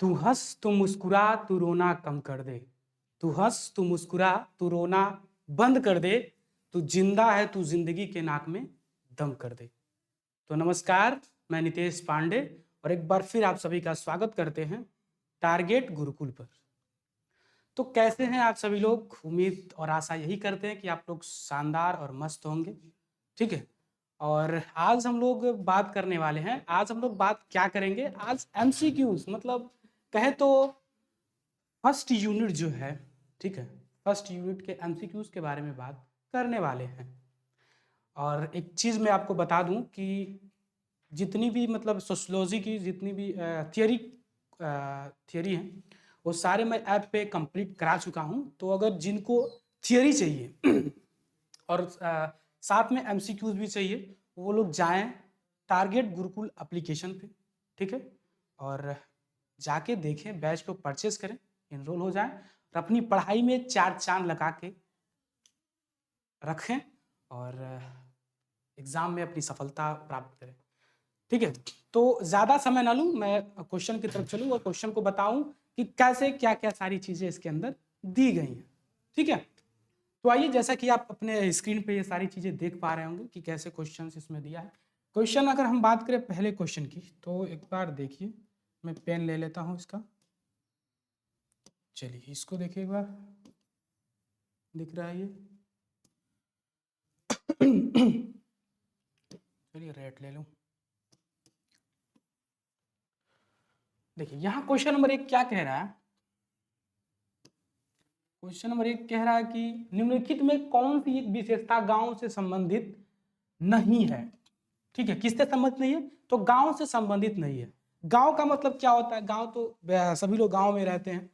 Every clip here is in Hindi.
तू हंस तू मुस्कुरा तू रोना कम कर दे। तू हंस तू मुस्कुरा तू रोना बंद कर दे। तू जिंदा है तू जिंदगी के नाक में दम कर दे। तो नमस्कार, मैं नितेश पांडे और एक बार फिर आप सभी का स्वागत करते हैं टारगेट गुरुकुल पर। तो कैसे हैं आप सभी लोग? उम्मीद और आशा यही करते हैं कि आप लोग शानदार और मस्त होंगे। ठीक है। और आज हम लोग बात करने वाले हैं, आज हम लोग बात क्या करेंगे? आज एमसीक्यूज मतलब कहे तो फर्स्ट यूनिट जो है, ठीक है, फर्स्ट यूनिट के एमसीक्यूज के बारे में बात करने वाले हैं। और एक चीज़ मैं आपको बता दूं कि जितनी भी मतलब सोशोलॉजी की जितनी भी थियरी हैं वो सारे मैं ऐप पे कंप्लीट करा चुका हूं। तो अगर जिनको थियरी चाहिए और साथ में एमसीक्यूज भी चाहिए, वो लोग जाएं टारगेट गुरुकुल एप्लीकेशन पे, ठीक है, और जाके देखें, बैच को परचेज करें, इनरोल हो जाएं और अपनी पढ़ाई में चार चांद लगा के रखें और एग्ज़ाम में अपनी सफलता प्राप्त करें। ठीक है। तो ज़्यादा समय ना लूँ, मैं क्वेश्चन की तरफ चलूँ और क्वेश्चन को बताऊँ कि कैसे क्या क्या सारी चीज़ें इसके अंदर दी गई हैं। ठीक है। तो आइए, जैसा कि आप अपने स्क्रीन पे ये सारी चीज़ें देख पा रहे होंगे कि कैसे क्वेश्चन इसमें दिया है। क्वेश्चन अगर हम बात करें पहले क्वेश्चन की, तो एक बार देखिए, मैं पेन ले लेता हूँ इसका। चलिए इसको देखिए एक बार, दिख रहा है ये? चलिए रेड ले लूँ। देखिए यहाँ क्वेश्चन नंबर 1 क्या कह रहा है? क्वेश्चन नंबर 1 कह रहा है कि निम्नलिखित में कौन सी एक विशेषता गांव से संबंधित नहीं है? ठीक है, किससे संबंधित नहीं है? तो गांव से संबंधित नहीं है। गांव का मतलब क्या होता है? गांव तो सभी लोग गांव में रहते हैं,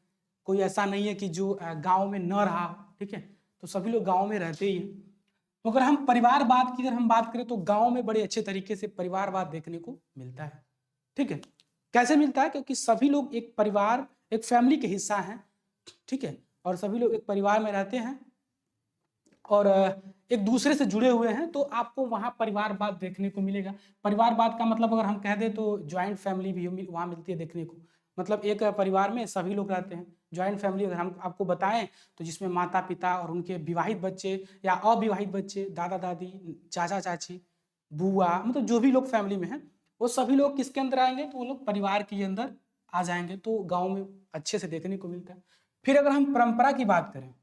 कोई ऐसा नहीं है कि जो गांव में न रहा हो। ठीक है, तो सभी लोग गांव में रहते ही हैं। तो अगर हम परिवारवाद की अगर हम बात करें तो गांव में बड़े अच्छे तरीके से परिवारवाद देखने को मिलता है। ठीक है, कैसे मिलता है? क्योंकि सभी लोग एक परिवार, एक फैमिली के हिस्सा हैं। ठीक है, और सभी लोग एक परिवार में रहते हैं और एक दूसरे से जुड़े हुए हैं, तो आपको वहाँ परिवारवाद देखने को मिलेगा। परिवारवाद का मतलब अगर हम कह दें तो ज्वाइंट फैमिली भी वहाँ मिलती है देखने को। मतलब एक परिवार में सभी लोग रहते हैं। ज्वाइंट फैमिली अगर हम आपको बताएं तो जिसमें माता पिता और उनके विवाहित बच्चे या अविवाहित बच्चे, दादा दादी, चाचा चाची, बुआ, मतलब जो भी लोग फैमिली में हैं, वो सभी लोग किसके अंदर आएंगे? तो वो लोग परिवार के अंदर आ जाएंगे। तो गाँव में अच्छे से देखने को मिलता है। फिर अगर हम परंपरा की बात करें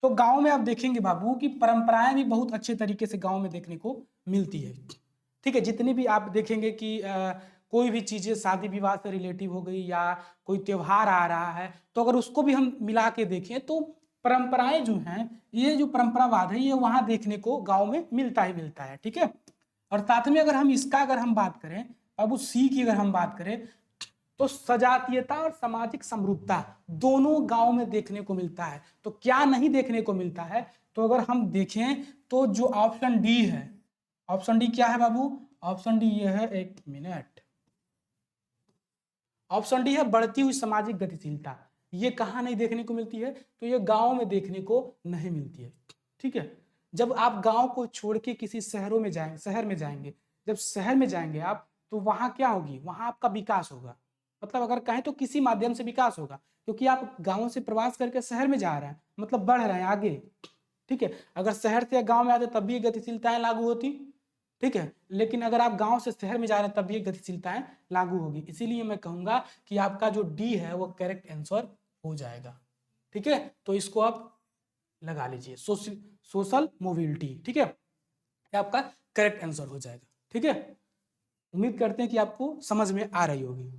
तो गांव में आप देखेंगे बाबू कि परंपराएं भी बहुत अच्छे तरीके से गांव में देखने को मिलती है। ठीक है, जितनी भी आप देखेंगे कि कोई भी चीजें शादी विवाह से रिलेटिव हो गई या कोई त्योहार आ रहा है, तो अगर उसको भी हम मिला के देखें तो परंपराएं जो हैं, ये जो परंपरावाद है, ये वहां देखने को गांव में मिलता ही मिलता है। ठीक है, और साथ में अगर हम इसका अगर हम बात करें बाबू, सी की अगर हम बात करें तो सजातीयता और सामाजिक समरूपता दोनों गांव में देखने को मिलता है। तो क्या नहीं देखने को मिलता है? तो अगर हम देखें तो जो ऑप्शन डी है, ऑप्शन डी क्या है बाबू? ऑप्शन डी ये है, एक मिनट, ऑप्शन डी है बढ़ती हुई सामाजिक गतिशीलता। ये कहाँ नहीं देखने को मिलती है? तो ये गांव में देखने को नहीं मिलती है। ठीक है, जब आप गांव को छोड़ के किसी शहरों में जाएंगे, शहर में जाएंगे, जब शहर में जाएंगे आप, तो वहां क्या होगी? वहां आपका विकास होगा। मतलब अगर कहें तो किसी माध्यम से विकास होगा, क्योंकि आप गाँव से प्रवास करके शहर में जा रहे हैं, मतलब बढ़ रहे हैं आगे। ठीक है, अगर शहर से गाँव में आते तब भी ये गतिशीलताएं लागू होती। ठीक है, लेकिन अगर आप गांव से शहर में जा रहे हैं तब भी गतिशीलताएं लागू होगी। इसीलिए मैं कहूंगा कि आपका जो डी है वो करेक्ट आंसर हो जाएगा। ठीक है, तो इसको आप लगा लीजिए, सोशल मोबिलिटी। ठीक है, ये आपका करेक्ट आंसर हो जाएगा। ठीक है, उम्मीद करते हैं कि आपको समझ में आ रही होगी।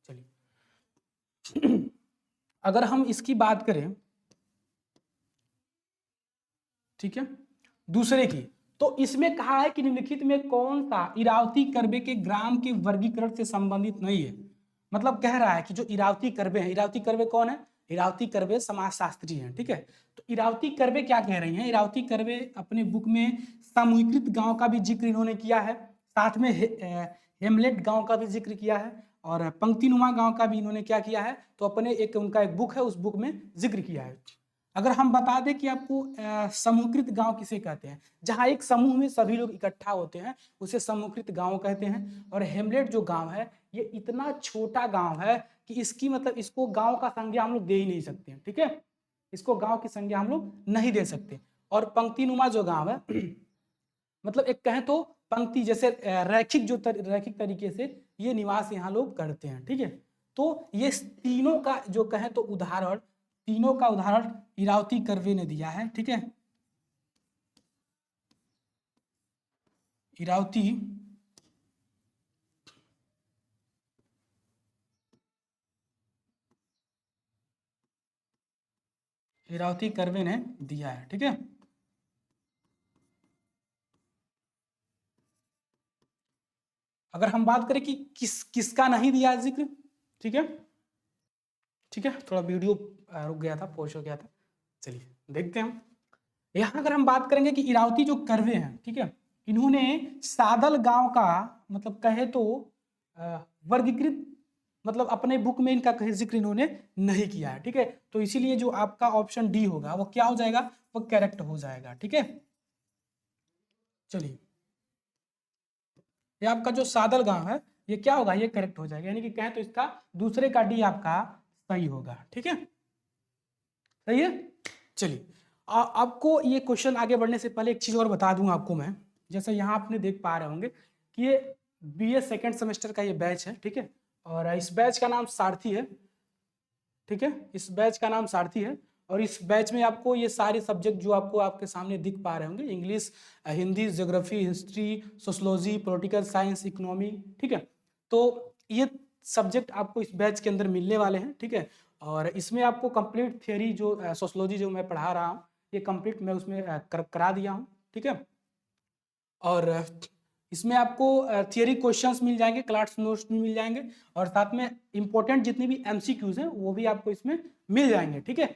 चलिए अगर हम इसकी बात करें, ठीक है, दूसरे की, तो इसमें कहा है कि निम्नलिखित में कौन सा इरावती करबे के ग्राम के वर्गीकरण से संबंधित नहीं है? मतलब कह रहा है कि जो इरावती करबे हैं, इरावती करबे कौन है? इरावती करबे समाजशास्त्री हैं। ठीक है, तो इरावती करबे क्या कह रही हैं? इरावती करबे अपने बुक में सामूहिकृत गांव का भी जिक्र इन्होंने किया है, साथ में हेमलेट गांव का भी जिक्र किया है और पंक्तिनुमा गांव का भी इन्होंने क्या किया है? तो अपने एक उनका एक बुक है, उस बुक में जिक्र किया है। अगर हम बता दें कि आपको समूहकृत गांव किसे कहते हैं, जहां एक समूह में सभी लोग इकट्ठा होते हैं, उसे समूहकृत गांव कहते हैं। और हेमलेट जो गांव है, ये इतना छोटा गांव है कि कि इसकी मतलब इसको गांव का संज्ञा हम लोग दे ही नहीं सकते, ठीक है, इसको गांव की संज्ञा हम लोग नहीं दे सकते। और पंक्तिनुमा जो गांव है मतलब एक कहें तो पंक्ति जैसे रैखिक जो रैखिक तरीके से ये निवास यहाँ लोग करते हैं, ठीक है। तो ये तीनों का जो कहें तो उदाहरण, तीनों का उदाहरण इरावती कर्वे ने दिया है, ठीक है। इरावती इरावती कर्वे ने दिया है, ठीक है। अगर हम बात करें कि किसका नहीं दिया जिक्र, ठीक है, ठीक है, थोड़ा वीडियो रुक गया था, पॉज हो गया था, चलिए देखते हैं हम। यहाँ अगर हम बात करेंगे कि इरावती जो कर्वे हैं, ठीक है, इन्होंने सादल गांव का मतलब कहे तो वर्गीकृत मतलब अपने बुक में इनका कहीं जिक्र इन्होंने नहीं किया है, ठीक है। तो इसीलिए जो आपका ऑप्शन डी होगा वो क्या हो जाएगा, वो करेक्ट हो जाएगा, ठीक है। चलिए ये आपका जो सादल गांव है ये क्या होगा, ये करेक्ट हो जाएगा, यानी कि कहें तो इसका दूसरे का डी आपका सही होगा, ठीक है, सही है। चलिए आपको ये क्वेश्चन आगे बढ़ने से पहले एक चीज और बता दूं आपको मैं, जैसे यहाँ आपने देख पा रहे होंगे कि ये बीए सेकेंड सेमेस्टर का ये बैच है, ठीक है, और इस बैच का नाम सारथी है, ठीक है, इस बैच का नाम सारथी है। और इस बैच में आपको ये सारे सब्जेक्ट जो आपको आपके सामने दिख पा रहे होंगे, English, Hindi, geography, history, sociology, political science, economy, ठीक है, तो ये सब्जेक्ट आपको इस बैच के अंदर मिलने वाले हैं, ठीक है। और इसमें आपको कंप्लीट थियोरी जो सोशोलॉजी जो मैं पढ़ा रहा हूँ ये कंप्लीट मैं उसमें करा दिया हूँ, ठीक है। और इसमें आपको थियरी क्वेश्चंस मिल जाएंगे, क्लास नोट्स भी मिल जाएंगे, और साथ में इंपॉर्टेंट जितनी भी एमसीक्यूज हैं वो भी आपको इसमें मिल जाएंगे, ठीक है।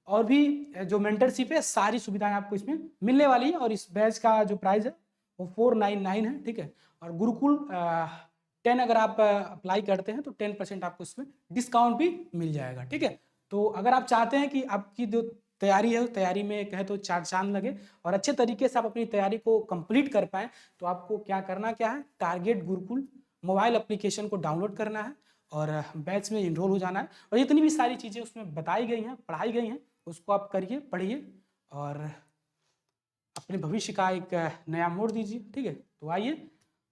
और भी जो मेंटरशिप है सारी सुविधाएं आपको इसमें मिलने वाली है। और इस बैच का जो प्राइस है वो 499 है, ठीक है। और गुरुकुल 10 अगर आप अप्लाई करते हैं तो 10% आपको इसमें डिस्काउंट भी मिल जाएगा, ठीक है। तो अगर आप चाहते हैं कि आपकी जो तैयारी है उस तैयारी में कहे तो चार चांद लगे और अच्छे तरीके से आप अपनी तैयारी को कंप्लीट कर पाएं, तो आपको क्या करना क्या है, टारगेट गुरुकुल मोबाइल एप्लीकेशन को डाउनलोड करना है और बैच में इनरोल हो जाना है। और जितनी भी सारी चीज़ें उसमें बताई गई हैं, पढ़ाई गई हैं, उसको आप करिए, पढ़िए और अपने भविष्य का एक नया मोड़ दीजिए, ठीक है। तो आइए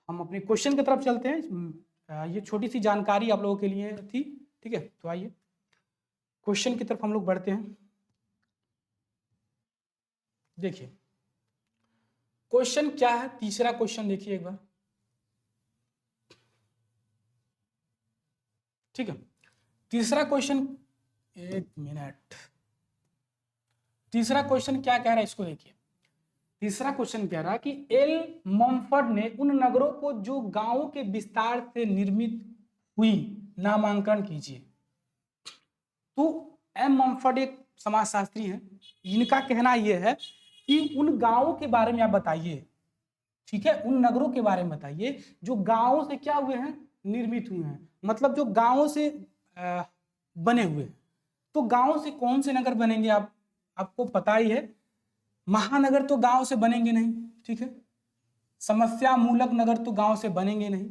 हम अपने क्वेश्चन की तरफ चलते हैं। ये छोटी सी जानकारी आप लोगों के लिए थी, ठीक है। तो आइए क्वेश्चन की तरफ हम लोग बढ़ते हैं। देखिए क्वेश्चन क्या है, तीसरा क्वेश्चन देखिए एक बार, ठीक है। तीसरा क्वेश्चन, एक मिनट, तीसरा क्वेश्चन क्या कह रहा है इसको देखिए। तीसरा क्वेश्चन कह रहा है कि एल मॉम्फर्ड ने उन नगरों को जो गांवों के विस्तार से निर्मित हुई नामांकन कीजिए। तो एम मॉम्फर्ड एक समाजशास्त्री हैं, इनका कहना यह है कि उन गांवों के बारे में आप बताइए, ठीक है, उन नगरों के बारे में बताइए जो गांवों से क्या हुए हैं, निर्मित हुए हैं, मतलब जो गांवों से बने हुए हैं। तो गांव से कौन से नगर बनेंगे, आपको पता ही है, महानगर तो गांव से बनेंगे नहीं, ठीक है, समस्या मूलक नगर तो गांव से बनेंगे नहीं,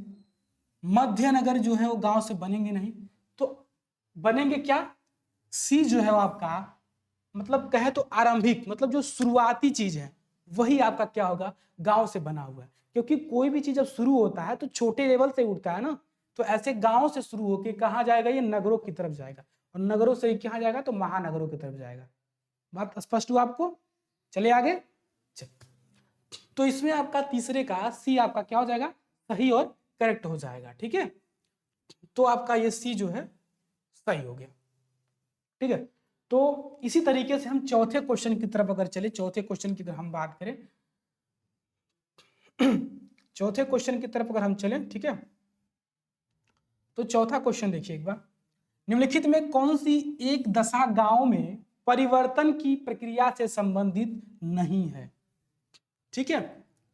मध्य नगर जो है वो गांव से बनेंगे नहीं, तो बनेंगे क्या, सी जो है वो आपका मतलब कहे तो आरंभिक, मतलब जो शुरुआती चीज है वही आपका क्या होगा, गांव से बना हुआ है। क्योंकि कोई भी चीज जब शुरू होता है तो छोटे लेवल से उठता है ना, तो ऐसे गांव से शुरू होकर कहाँ जाएगा, ये नगरों की तरफ जाएगा, और नगरों से कहाँ जाएगा, तो महानगरों की तरफ जाएगा। बात स्पष्ट हुआ आपको, चले आगे। तो इसमें आपका तीसरे का सी आपका क्या हो जाएगा, सही और करेक्ट हो जाएगा, ठीक है। तो आपका ये सी जो है सही हो गया, ठीक है। तो इसी तरीके से हम चौथे क्वेश्चन की तरफ अगर चले, चौथे क्वेश्चन की अगर हम बात करें, चौथे क्वेश्चन की तरफ अगर हम चले, ठीक है, तो चौथा क्वेश्चन देखिए एक बार, निम्नलिखित में कौन सी एक दशा गांव में परिवर्तन की प्रक्रिया से संबंधित नहीं है, ठीक है,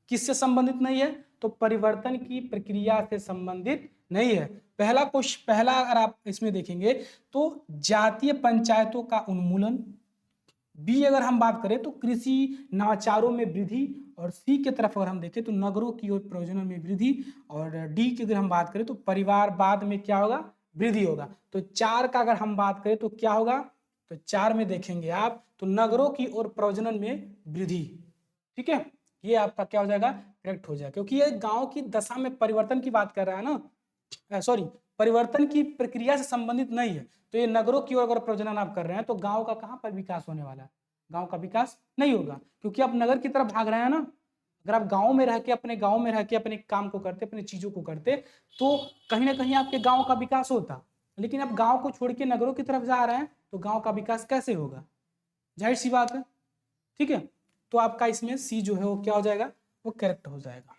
किससे संबंधित नहीं है, तो परिवर्तन की प्रक्रिया से संबंधित नहीं है। पहला क्वेश्चन, पहला अगर आप इसमें देखेंगे तो जातीय पंचायतों का उन्मूलन, बी अगर हम बात करें तो कृषि नवाचारों में वृद्धि, और सी की तरफ अगर हम देखें तो नगरों की ओर प्रयोजनों में वृद्धि, और डी की अगर हम बात करें तो परिवारवाद में क्या होगा, वृद्धि होगा। तो 4 का अगर हम बात करें तो क्या होगा, तो 4 में देखेंगे आप तो नगरों की ओर प्रजनन में वृद्धि। ठीक है, ये आपका क्या हो जाएगा, करेक्ट हो जाएगा, क्योंकि ये गांव की दशा में परिवर्तन की बात कर रहा है ना, सॉरी परिवर्तन की प्रक्रिया से संबंधित नहीं है। तो ये नगरों की ओर अगर प्रजनन आप कर रहे हैं तो गांव का कहां पर विकास होने वाला है, गांव का विकास नहीं होगा, क्योंकि आप नगर की तरफ भाग रहे हैं ना। अगर आप गांव में रह के अपने गांव में रह के अपने काम को करते, अपनी चीजों को करते, तो कहीं ना कहीं आपके गांव का विकास होता। लेकिन आप गांव को छोड़ के नगरों की तरफ जा रहे हैं तो गांव का विकास कैसे होगा, जाहिर सी बात है। ठीक है, तो आपका इसमें सी जो है वो क्या हो जाएगा, वो करेक्ट हो जाएगा।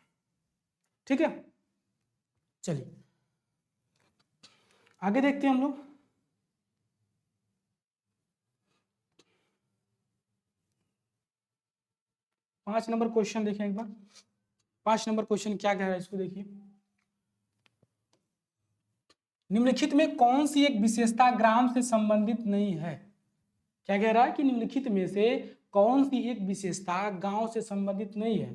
ठीक है, चलिए आगे देखते हैं हम लोग। पांच नंबर क्वेश्चन देखें एक बार। 5 नंबर क्वेश्चन क्या कह रहा है, इसको देखिए। निम्नलिखित में कौन सी एक विशेषता ग्राम से संबंधित नहीं है। क्या कह रहा है कि निम्नलिखित में से कौन सी एक विशेषता गांव से संबंधित नहीं है।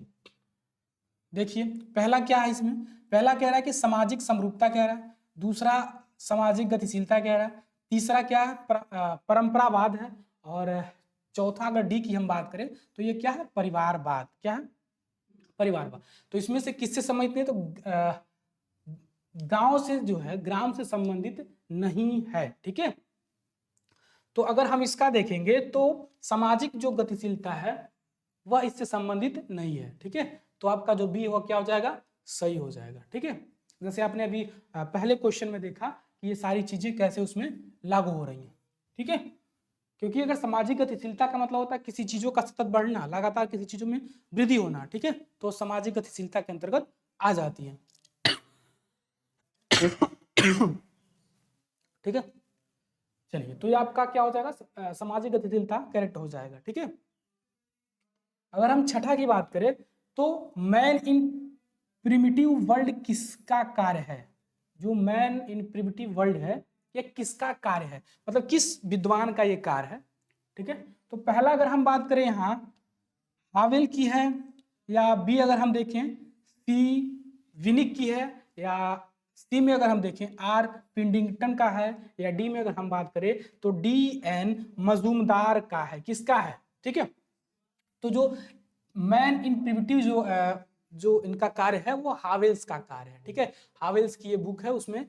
देखिए पहला क्या है इसमें, पहला कह रहा है कि सामाजिक समरूपता कह रहा है, दूसरा सामाजिक गतिशीलता कह रहा है, तीसरा क्या है परंपरावाद है, और चौथा अगर डी की हम बात करें तो ये क्या है, परिवारवाद। क्या है, परिवारवाद। तो इसमें से किससे संबंधित नहीं, तो गांव से जो है, ग्राम से संबंधित नहीं है। ठीक है, तो अगर हम इसका देखेंगे तो सामाजिक जो गतिशीलता है वह इससे संबंधित नहीं है। ठीक है, तो आपका जो बी हो क्या हो जाएगा, सही हो जाएगा। ठीक है, जैसे आपने अभी पहले क्वेश्चन में देखा कि ये सारी चीजें कैसे उसमें लागू हो रही हैं। ठीक है, क्योंकि अगर सामाजिक गतिशीलता का मतलब होता है किसी चीजों का सतत बढ़ना, लगातार किसी चीजों में वृद्धि होना। ठीक है, तो सामाजिक गतिशीलता के अंतर्गत आ जाती है। ठीक है, चलिए तो ये आपका क्या हो जाएगा, सामाजिक गतिशीलता करेक्ट हो जाएगा। ठीक है, अगर हम छठा की बात करें तो मैन इन प्रिमिटिव वर्ल्ड किसका कार्य है। जो मैन इन प्रिमिटिव वर्ल्ड है ये किसका कार्य है, मतलब किस विद्वान का ये कार्य है। ठीक है, तो पहला अगर हम बात करें यहाँ हावेल की है, या बी अगर हम देखें सी विनिक की है, या सी में अगर हम देखें आर पिंडिंगटन का है, या डी में अगर हम बात करें तो डी एन मजूमदार का है। किसका है, ठीक है, तो जो मैन इन प्रिमिटिव जो इनका कार्य है वो हावेल्स का कार्य है। ठीक है, हावेल्स की ये बुक है, उसमें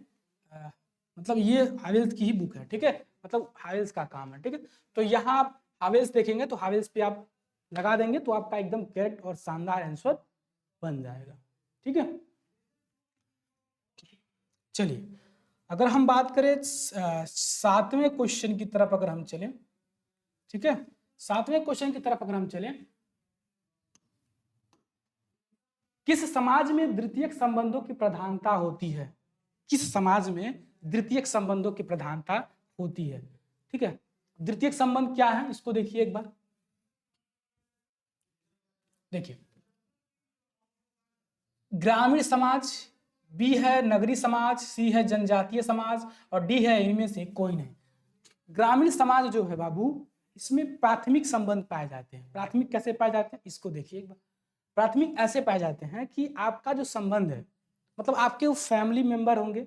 मतलब ये हावेल्स की ही बुक है। ठीक है, मतलब हावेल्स का काम है। ठीक है, तो यहाँ आप हावेल्स देखेंगे तो हावेल्स पे आप लगा देंगे तो आपका एकदम करेक्ट और शानदार आंसर बन जाएगा। ठीक है, चलिए अगर हम बात करें 7वें क्वेश्चन की तरफ अगर हम चलें। ठीक है, 7वें क्वेश्चन की तरफ अगर हम चलें, किस समाज में द्वितीयक संबंधों की प्रधानता होती है। किस समाज में द्वितीयक संबंधों की प्रधानता होती है। ठीक है, द्वितीयक संबंध क्या है इसको देखिए एक बार। देखिए ग्रामीण समाज, बी है नगरीय समाज, सी है जनजातीय समाज, और डी है इनमें से कोई नहीं। ग्रामीण समाज जो है बाबू, इसमें प्राथमिक संबंध पाए जाते हैं। प्राथमिक कैसे पाए जाते हैं इसको देखिए एक बार। प्राथमिक ऐसे पाए जाते हैं कि आपका जो संबंध है, मतलब आपके वो फैमिली मेंबर होंगे,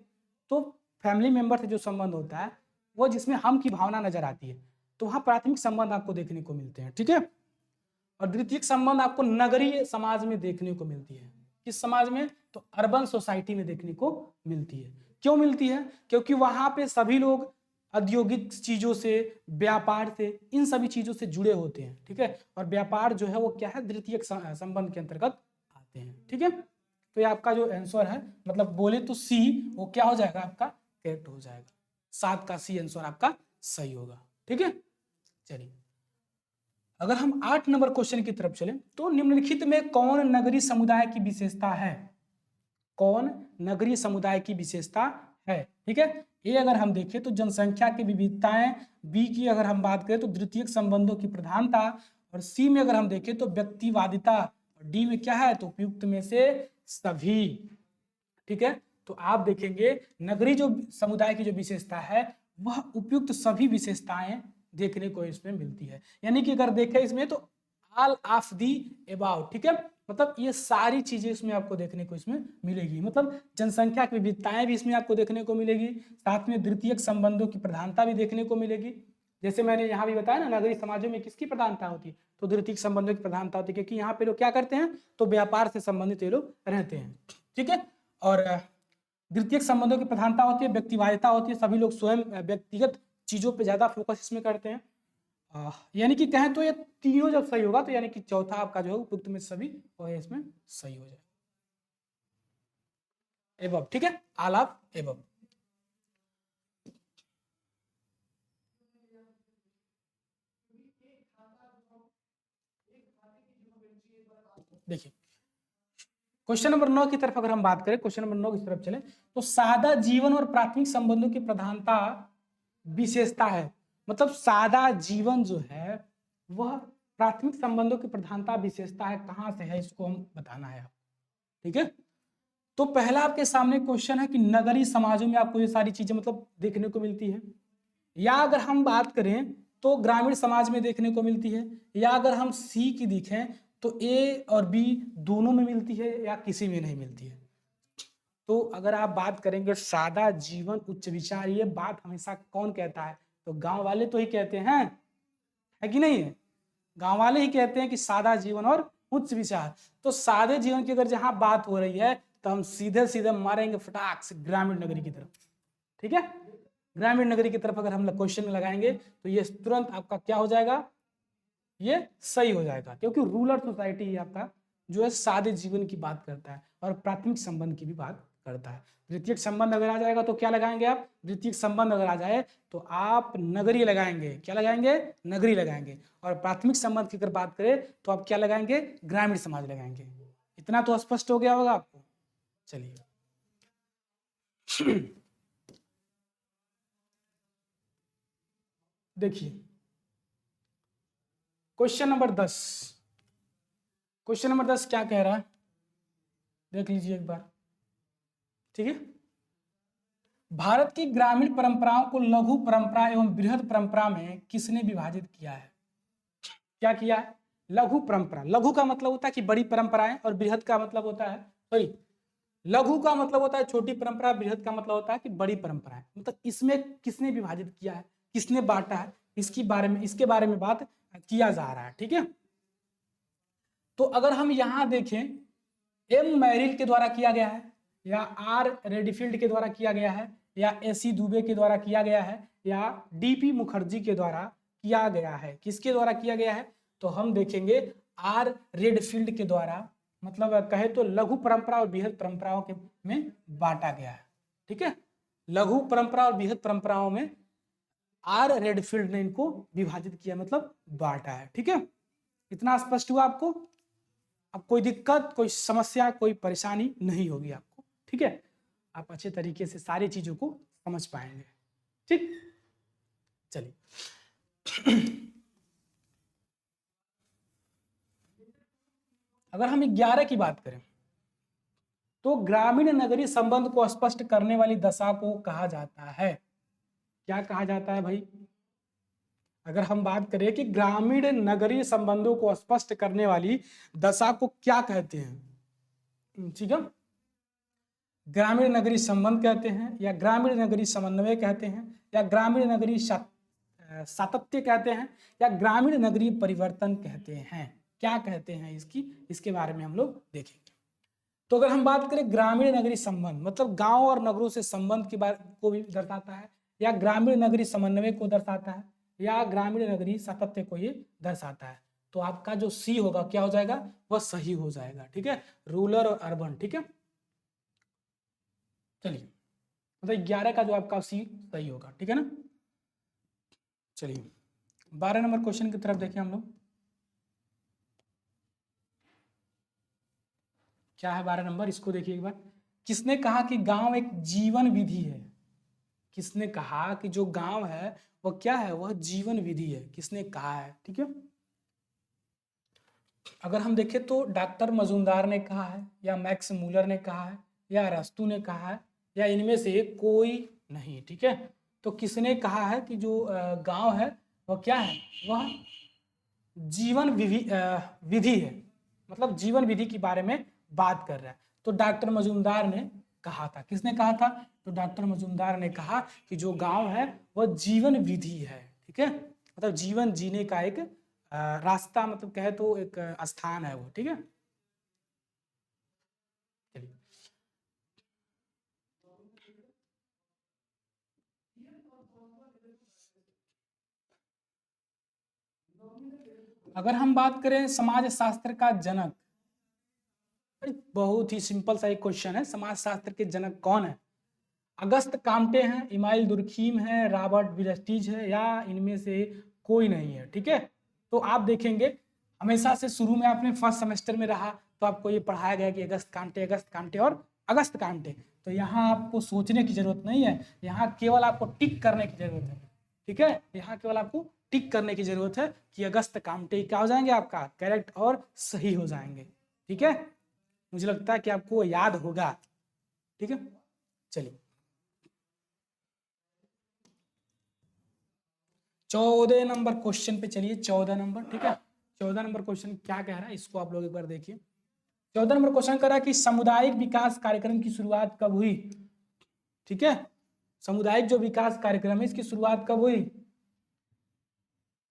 तो फैमिली मेंबर से जो संबंध होता है वो जिसमें हम की भावना नजर आती है, तो वहाँ प्राथमिक संबंध आपको देखने को मिलते हैं। ठीक है, और द्वितीयक संबंध आपको नगरीय समाज में देखने को मिलती है। किस समाज में, तो अर्बन सोसाइटी में देखने को मिलती है। क्यों मिलती है, क्योंकि वहां पे सभी लोग औद्योगिक चीजों से, व्यापार से, इन सभी चीजों से जुड़े होते हैं। ठीक है, और व्यापार जो है वो क्या है, द्वितीयक संबंध के अंतर्गत आते हैं। ठीक है, तो ये आपका जो आंसर है, मतलब बोले तो सी, वो क्या हो जाएगा आपका, करेक्ट हो जाएगा। 7 का सी आंसर आपका सही होगा। ठीक है, चलिए अगर हम 8 नंबर क्वेश्चन की तरफ चलें तो निम्नलिखित में कौन नगरीय समुदाय की विशेषता है। कौन नगरीय समुदाय की विशेषता है। ठीक है, ए अगर हम देखें तो जनसंख्या की विविधताएं, बी की अगर हम बात करें तो द्वितीयक संबंधों की प्रधानता, और सी में अगर हम देखें तो व्यक्तिवादिता, और डी में क्या है तो उपयुक्त में से सभी। ठीक है, तो आप देखेंगे नगरीय जो समुदाय की जो विशेषता है वह उपयुक्त सभी विशेषताएं देखने को इसमें मिलती है। यानी कि अगर देखें इसमें तो ऑल ऑफ दी अबाउट। ठीक है, मतलब ये सारी चीजें इसमें आपको देखने को इसमें मिलेगी। मतलब जनसंख्या की विविधताएं भी इसमें आपको देखने को मिलेगी, साथ में द्वितीयक संबंधों की प्रधानता भी देखने को मिलेगी। जैसे मैंने यहाँ भी बताया ना, नगरीय समाजों में किसकी प्रधानता होती है, तो द्वितीयक संबंधों की प्रधानता होती है, क्योंकि यहाँ पे लोग क्या करते हैं, तो व्यापार से संबंधित ये लोग रहते हैं। ठीक है, और द्वितीयक संबंधों की प्रधानता होती है, व्यक्तिवादिता होती है, सभी लोग स्वयं व्यक्तिगत चीजों पे ज्यादा फोकस इसमें करते हैं। यानी कि कहें तो ये तीनों जब सही होगा तो यानी कि चौथा आपका जो है उपयुक्त में सभी वो इसमें सही हो जाएगा। एबव, ठीक है, ऑल ऑफ एबव। देखिए क्वेश्चन नंबर 9 की तरफ अगर हम बात करें, क्वेश्चन नंबर 9 की तरफ चले तो सादा जीवन और प्राथमिक संबंधों की प्रधानता विशेषता है। मतलब सादा जीवन जो है वह प्राथमिक संबंधों की प्रधानता विशेषता है, कहां से है इसको हम बताना है। ठीक है, तो पहला आपके सामने क्वेश्चन है कि नगरीय समाजों में आपको ये सारी चीजें मतलब देखने को मिलती है, या अगर हम बात करें तो ग्रामीण समाज में देखने को मिलती है, या अगर हम सी की देखें तो ए और बी दोनों में मिलती है या किसी में नहीं मिलती है। तो अगर आप बात करेंगे सादा जीवन उच्च विचार, ये बात हमेशा कौन कहता है, तो गांव वाले तो ही कहते हैं, है कि नहीं है, गांव वाले ही कहते हैं कि सादा जीवन और उच्च विचार। तो सादे जीवन की अगर जहां बात हो रही है तो हम सीधे सीधे मारेंगे फटाक से ग्रामीण नगरी की तरफ। ठीक है, ग्रामीण नगरी की तरफ अगर हम क्वेश्चन में लगाएंगे तो ये तुरंत आपका क्या हो जाएगा, ये सही हो जाएगा, क्योंकि रूरल सोसाइटी आपका जो है सादे जीवन की बात करता है और प्राथमिक संबंध की भी बात करता है। द्वितीयक संबंध अगर आ जाएगा तो क्या लगाएंगे आप, द्वितीयक संबंध अगर आ जाए तो आप नगरीय लगाएंगे, क्या लगाएंगे, नगरीय लगाएंगे। और प्राथमिक संबंध की अगर बात करें तो आप क्या लगाएंगे, ग्रामीण समाज लगाएंगे। इतना तो स्पष्ट हो गया होगा आपको। चलिए देखिए क्वेश्चन नंबर 10, क्वेश्चन नंबर 10 क्या कह रहा है, देख लीजिए एक बार। ठीक है, भारत की ग्रामीण परंपराओं को लघु परंपरा एवं बृहद परंपरा में किसने विभाजित किया है, क्या किया है, लघु परंपरा। लघु का मतलब होता है कि बड़ी परंपराएं, और बृहद का मतलब होता है, सॉरी, लघु का मतलब होता है छोटी परंपरा, बृहद का मतलब होता है कि बड़ी परंपराएं। मतलब इसमें किसने विभाजित किया है, किसने बांटा है, इसके बारे में बात किया जा रहा है। ठीक है, तो अगर हम यहां देखें एम मैरिल के द्वारा किया गया है, या आर रेडफील्ड के द्वारा किया गया है, या एसी दुबे के द्वारा किया गया है, या डीपी मुखर्जी के द्वारा किया गया है, किसके द्वारा किया गया है, तो हम देखेंगे आर रेडफील्ड के द्वारा, मतलब कहे तो लघु परंपरा और बृहद परंपराओं के में बांटा गया है। ठीक है, लघु परंपरा और बृहद परंपराओं में आर रेडफील्ड ने इनको विभाजित किया, मतलब बांटा है। ठीक है, इतना स्पष्ट हुआ आपको, अब कोई दिक्कत, कोई समस्या, कोई परेशानी नहीं होगी आपको। ठीक है, आप अच्छे तरीके से सारी चीजों को समझ पाएंगे। ठीक, चलिए अगर हम 11 की बात करें तो ग्रामीण नगरीय संबंध को स्पष्ट करने वाली दशा को कहा जाता है, क्या कहा जाता है भाई, अगर हम बात करें कि ग्रामीण नगरीय संबंधों को स्पष्ट करने वाली दशा को क्या कहते हैं। ठीक है, ग्रामीण नगरीय संबंध कहते हैं, या ग्रामीण नगरीय समन्वय कहते हैं, या ग्रामीण नगरीय सातत्य कहते हैं, या ग्रामीण नगरीय परिवर्तन कहते हैं, क्या कहते हैं इसके बारे में हम लोग देखेंगे। तो अगर हम बात करें ग्रामीण नगरीय संबंध, मतलब गांव और नगरों से संबंध की बात को भी दर्शाता है, या ग्रामीण नगरीय समन्वय को दर्शाता है, या ग्रामीण नगरीय सातत्य को ये दर्शाता है, तो आपका जो सी होगा क्या हो जाएगा, वह सही हो जाएगा। ठीक है, रूरल और अर्बन। ठीक है, चलिए मतलब 11 का जो आपका सी सही होगा। ठीक है ना, चलिए 12 नंबर क्वेश्चन की तरफ देखें हम लोग, क्या है 12 नंबर, इसको देखिए एक बार। किसने कहा कि गांव एक जीवन विधि है, किसने कहा कि जो गांव है वह क्या है, वह जीवन विधि है, किसने कहा है। ठीक है, अगर हम देखें तो डॉक्टर मजुमदार ने कहा है, या मैक्स मूलर ने कहा है, या अरस्तु ने कहा है, या इनमें से कोई नहीं। ठीक है, तो किसने कहा है कि जो गांव है वह क्या है, वह जीवन विधि है। मतलब जीवन विधि के बारे में बात कर रहा है। तो डॉक्टर मजूमदार ने कहा था, किसने कहा था? तो डॉक्टर मजूमदार ने कहा कि जो गांव है वह जीवन विधि है, ठीक है, मतलब जीवन जीने का एक रास्ता, मतलब कहे तो एक स्थान है वो, ठीक है। चलिए, अगर हम बात करें समाज शास्त्र का जनक, बहुत ही सिंपल सा एक क्वेश्चन है, समाज शास्त्र के जनक कौन है? अगस्त काम्टे हैं, इमाइल दुर्खीम है, रॉबर्ट विलस्टीज है, या इनमें से कोई नहीं है, ठीक है। तो आप देखेंगे हमेशा से शुरू में आपने फर्स्ट सेमेस्टर में रहा तो आपको ये पढ़ाया गया कि अगस्त काम्टे और अगस्त काम्टे। तो यहाँ आपको सोचने की जरूरत नहीं है, यहाँ केवल आपको टिक करने की जरूरत है, ठीक है। यहाँ केवल आपको टिक करने की जरूरत है कि अगस्त काम्टे क्या हो जाएंगे, आपका करेक्ट और सही हो जाएंगे, ठीक है। मुझे लगता है कि आपको याद होगा, ठीक है। चलिए, 14 नंबर क्वेश्चन पे चलिए, 14 नंबर, ठीक है। 14 नंबर क्वेश्चन क्या कह रहा है इसको आप लोग एक बार देखिए। 14 नंबर क्वेश्चन कह रहा है कि सामुदायिक विकास कार्यक्रम की शुरुआत कब हुई, ठीक है। सामुदायिक जो विकास कार्यक्रम है इसकी शुरुआत कब हुई?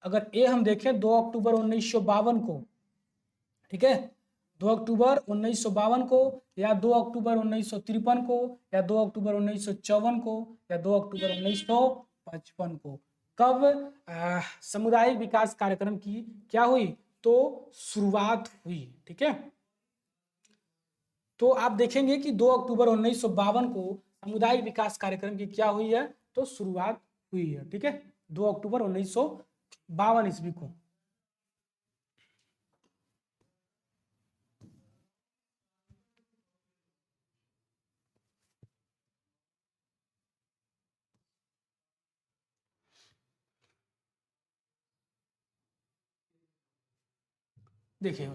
अगर ए हम देखें 2 अक्टूबर 1952 को, ठीक है, 2 अक्टूबर 1952 को, या 2 अक्टूबर 1953 को, या 2 अक्टूबर 1954 को, या 2 अक्टूबर 1955 को, कब सामुदायिक विकास कार्यक्रम की क्या हुई? तो शुरुआत हुई, ठीक है। तो आप देखेंगे कि 2 अक्टूबर 1952 को सामुदायिक विकास कार्यक्रम की क्या हुई है? तो शुरुआत हुई है, ठीक है, 2 अक्टूबर 1952 ईस्वी को। देखिए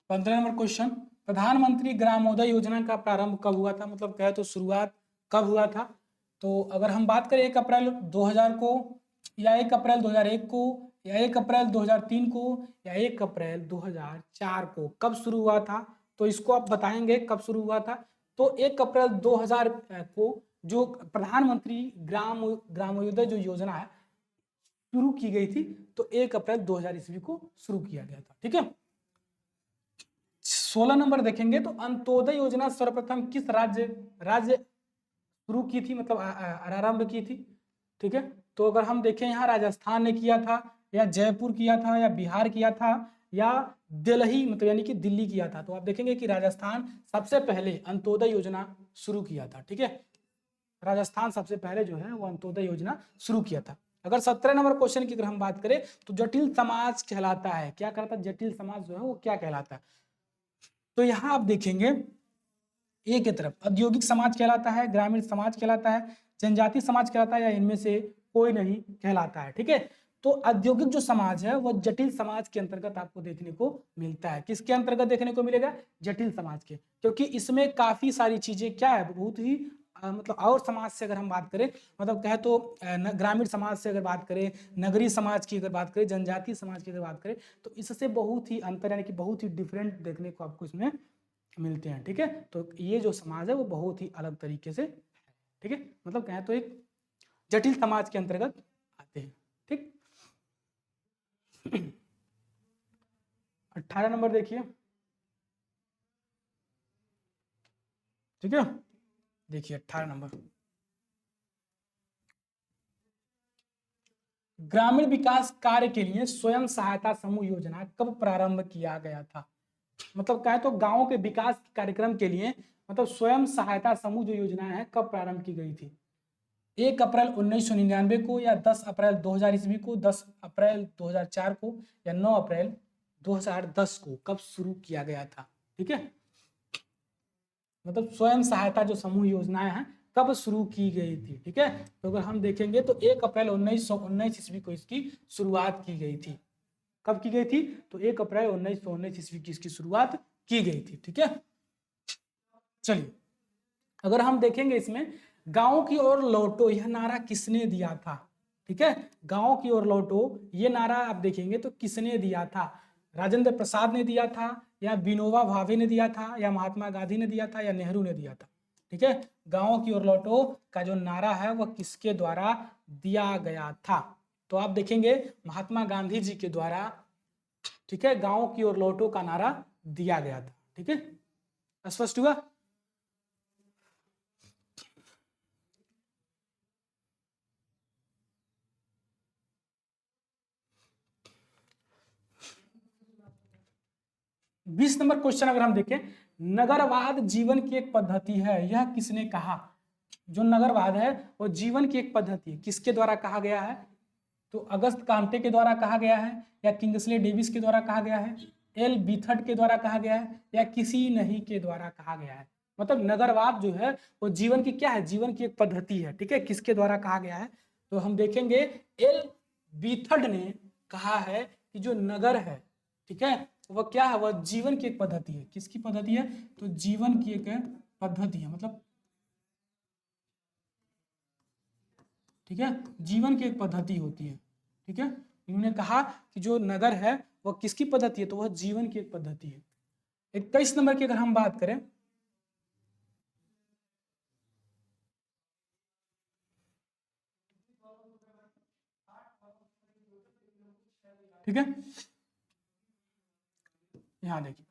15 नंबर क्वेश्चन, प्रधानमंत्री ग्रामोदय योजना का प्रारंभ कब हुआ था, मतलब कहे तो शुरुआत कब हुआ था? तो अगर हम बात करें 1 अप्रैल 2000 को, या 1 अप्रैल 2001 को, या 1 अप्रैल 2003 को, या 1 अप्रैल 2004 को, कब शुरू हुआ था? तो इसको आप बताएंगे कब शुरू हुआ था। तो 1 अप्रैल 2000 को जो प्रधानमंत्री ग्रामोदय जो योजना है शुरू की गई थी, तो 1 अप्रैल 2000 ईस्वी को शुरू किया गया था, ठीक है। 16 नंबर देखेंगे तो अंत्योदय योजना सर्वप्रथम किस राज्य शुरू की थी, मतलब आरंभ की थी, ठीक है। तो अगर हम देखें यहाँ राजस्थान ने किया था, या जयपुर किया था, या बिहार किया था, या दिल्ली, मतलब यानी कि दिल्ली किया था। तो आप देखेंगे कि राजस्थान सबसे पहले अंत्योदय योजना शुरू किया था, ठीक है। राजस्थान सबसे पहले जो है वो अंत्योदय योजना शुरू किया था। अगर 17 नंबर क्वेश्चन की अगर हम बात करें तो जटिल समाज कहलाता है, क्या कहलाता है? जटिल समाज जो है वो क्या कहलाता है? तो यहाँ आप देखेंगे ए की तरफ औद्योगिक समाज कहलाता है, ग्रामीण समाज कहलाता है, जनजाति समाज कहलाता है, या इनमें से कोई नहीं कहलाता है, ठीक है। तो औद्योगिक जो समाज है वो जटिल समाज के अंतर्गत आपको देखने को मिलता है। किसके अंतर्गत देखने को मिलेगा? जटिल समाज के, क्योंकि इसमें काफी सारी चीजें क्या है, बहुत ही मतलब और समाज से अगर हम बात करें, मतलब कहे तो ग्रामीण समाज से अगर बात करें, नगरीय समाज की अगर बात करें, जनजातीय समाज की अगर बात करें, तो इससे बहुत ही अंतर यानी कि बहुत ही डिफरेंट देखने को आपको इसमें मिलते हैं, ठीक है। तो ये जो समाज है वो बहुत ही अलग तरीके से, ठीक है, मतलब कहें तो एक जटिल समाज के अंतर्गत आते हैं, ठीक। 18 नंबर देखिए, ठीक है, देखिए 18 नंबर, ग्रामीण विकास कार्य के लिए स्वयं सहायता समूह योजना कब प्रारंभ किया गया था? मतलब कहें तो गांवों के विकास कार्यक्रम के लिए मतलब स्वयं सहायता समूह जो योजना है कब प्रारंभ की गई थी? 1 अप्रैल 1999 को, या 10 अप्रैल 2000 ईस्वी को, 10 अप्रैल 2004 को, या 9 अप्रैल 2010 को, कब शुरू किया गया था, ठीक है। मतलब स्वयं सहायता जो समूह योजनाएं हैं कब शुरू की गई थी, ठीक है। तो अगर हम देखेंगे तो 1 अप्रैल 1919 ईस्वी को इसकी शुरुआत की गई थी। कब की गई थी? तो 1 अप्रैल 1919 ईस्वी की इसकी शुरुआत की गई थी, ठीक है। चलिए, अगर हम देखेंगे इसमें गांव की ओर लौटो यह नारा किसने दिया था, ठीक है। गांव की ओर लौटो ये नारा आप देखेंगे तो किसने दिया था? राजेंद्र प्रसाद ने दिया था, या विनोबा भावे ने दिया था, या महात्मा गांधी ने दिया था, या नेहरू ने दिया था। ठीक है, गांव की ओर लौटो का जो नारा है वह किसके द्वारा दिया गया था? तो आप देखेंगे महात्मा गांधी जी के द्वारा, ठीक है, गांव की ओर लौटो का नारा दिया गया था। ठीक है, स्पष्ट हुआ? बीस नंबर क्वेश्चन अगर हम देखें, नगरवाद जीवन की एक पद्धति है, यह किसने कहा? जो नगरवाद है वो जीवन की एक पद्धति है, किसके द्वारा कहा गया है? तो अगस्त कांटे के द्वारा कहा गया है, या किंग्सले डेविस के द्वारा कहा गया है, एल बीथर्ड के द्वारा कहा गया है, या किसी नहीं के द्वारा कहा गया है? मतलब नगरवाद जो है वो जीवन की क्या है? जीवन की एक पद्धति है। ठीक है, किसके द्वारा कहा गया है? तो हम देखेंगे एल बीथर्ड ने कहा है कि जो नगर है, ठीक है, वह क्या है? वह जीवन की एक पद्धति है। किसकी पद्धति है? तो जीवन की एक पद्धति है, मतलब ठीक है, जीवन की एक पद्धति होती है। ठीक है, इन्होंने कहा कि जो नगर है वह किसकी पद्धति है? तो वह जीवन की एक पद्धति है। 21 नंबर की अगर हम बात करें, ठीक है, यहाँ देखिए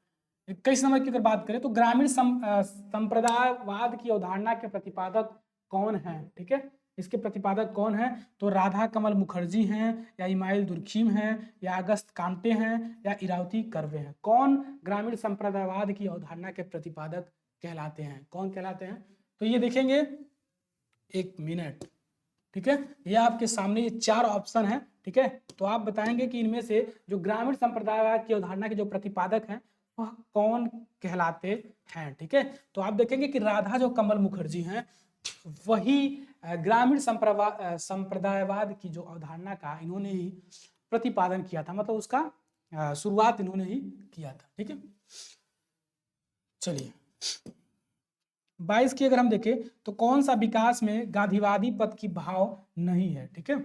21 नंबर की अगर बात करें तो ग्रामीण संप्रदायवाद की अवधारणा के प्रतिपादक कौन है? ठीक है, इसके प्रतिपादक कौन है? तो राधा कमल मुखर्जी हैं, या इमाइल दुर्खीम हैं, या अगस्त कांटे हैं, या इरावती कर्वे हैं? कौन ग्रामीण संप्रदायवाद की अवधारणा के प्रतिपादक कहलाते हैं? कौन कहलाते हैं? तो ये देखेंगे, एक मिनट, ठीक है, ये आपके सामने ये चार ऑप्शन है। ठीक है, तो आप बताएंगे कि इनमें से जो ग्रामीण संप्रदायवाद की अवधारणा के जो प्रतिपादक हैं वह कौन कहलाते हैं? ठीक है, तो आप देखेंगे कि राधा जो कमल मुखर्जी हैं वही ग्रामीण संप्रदायवाद की जो अवधारणा का इन्होंने ही प्रतिपादन किया था, मतलब उसका शुरुआत इन्होंने ही किया था। ठीक है, चलिए 22 की अगर हम देखें तो कौन सा विकास में गांधीवादी पद की भाव नहीं है? ठीक है,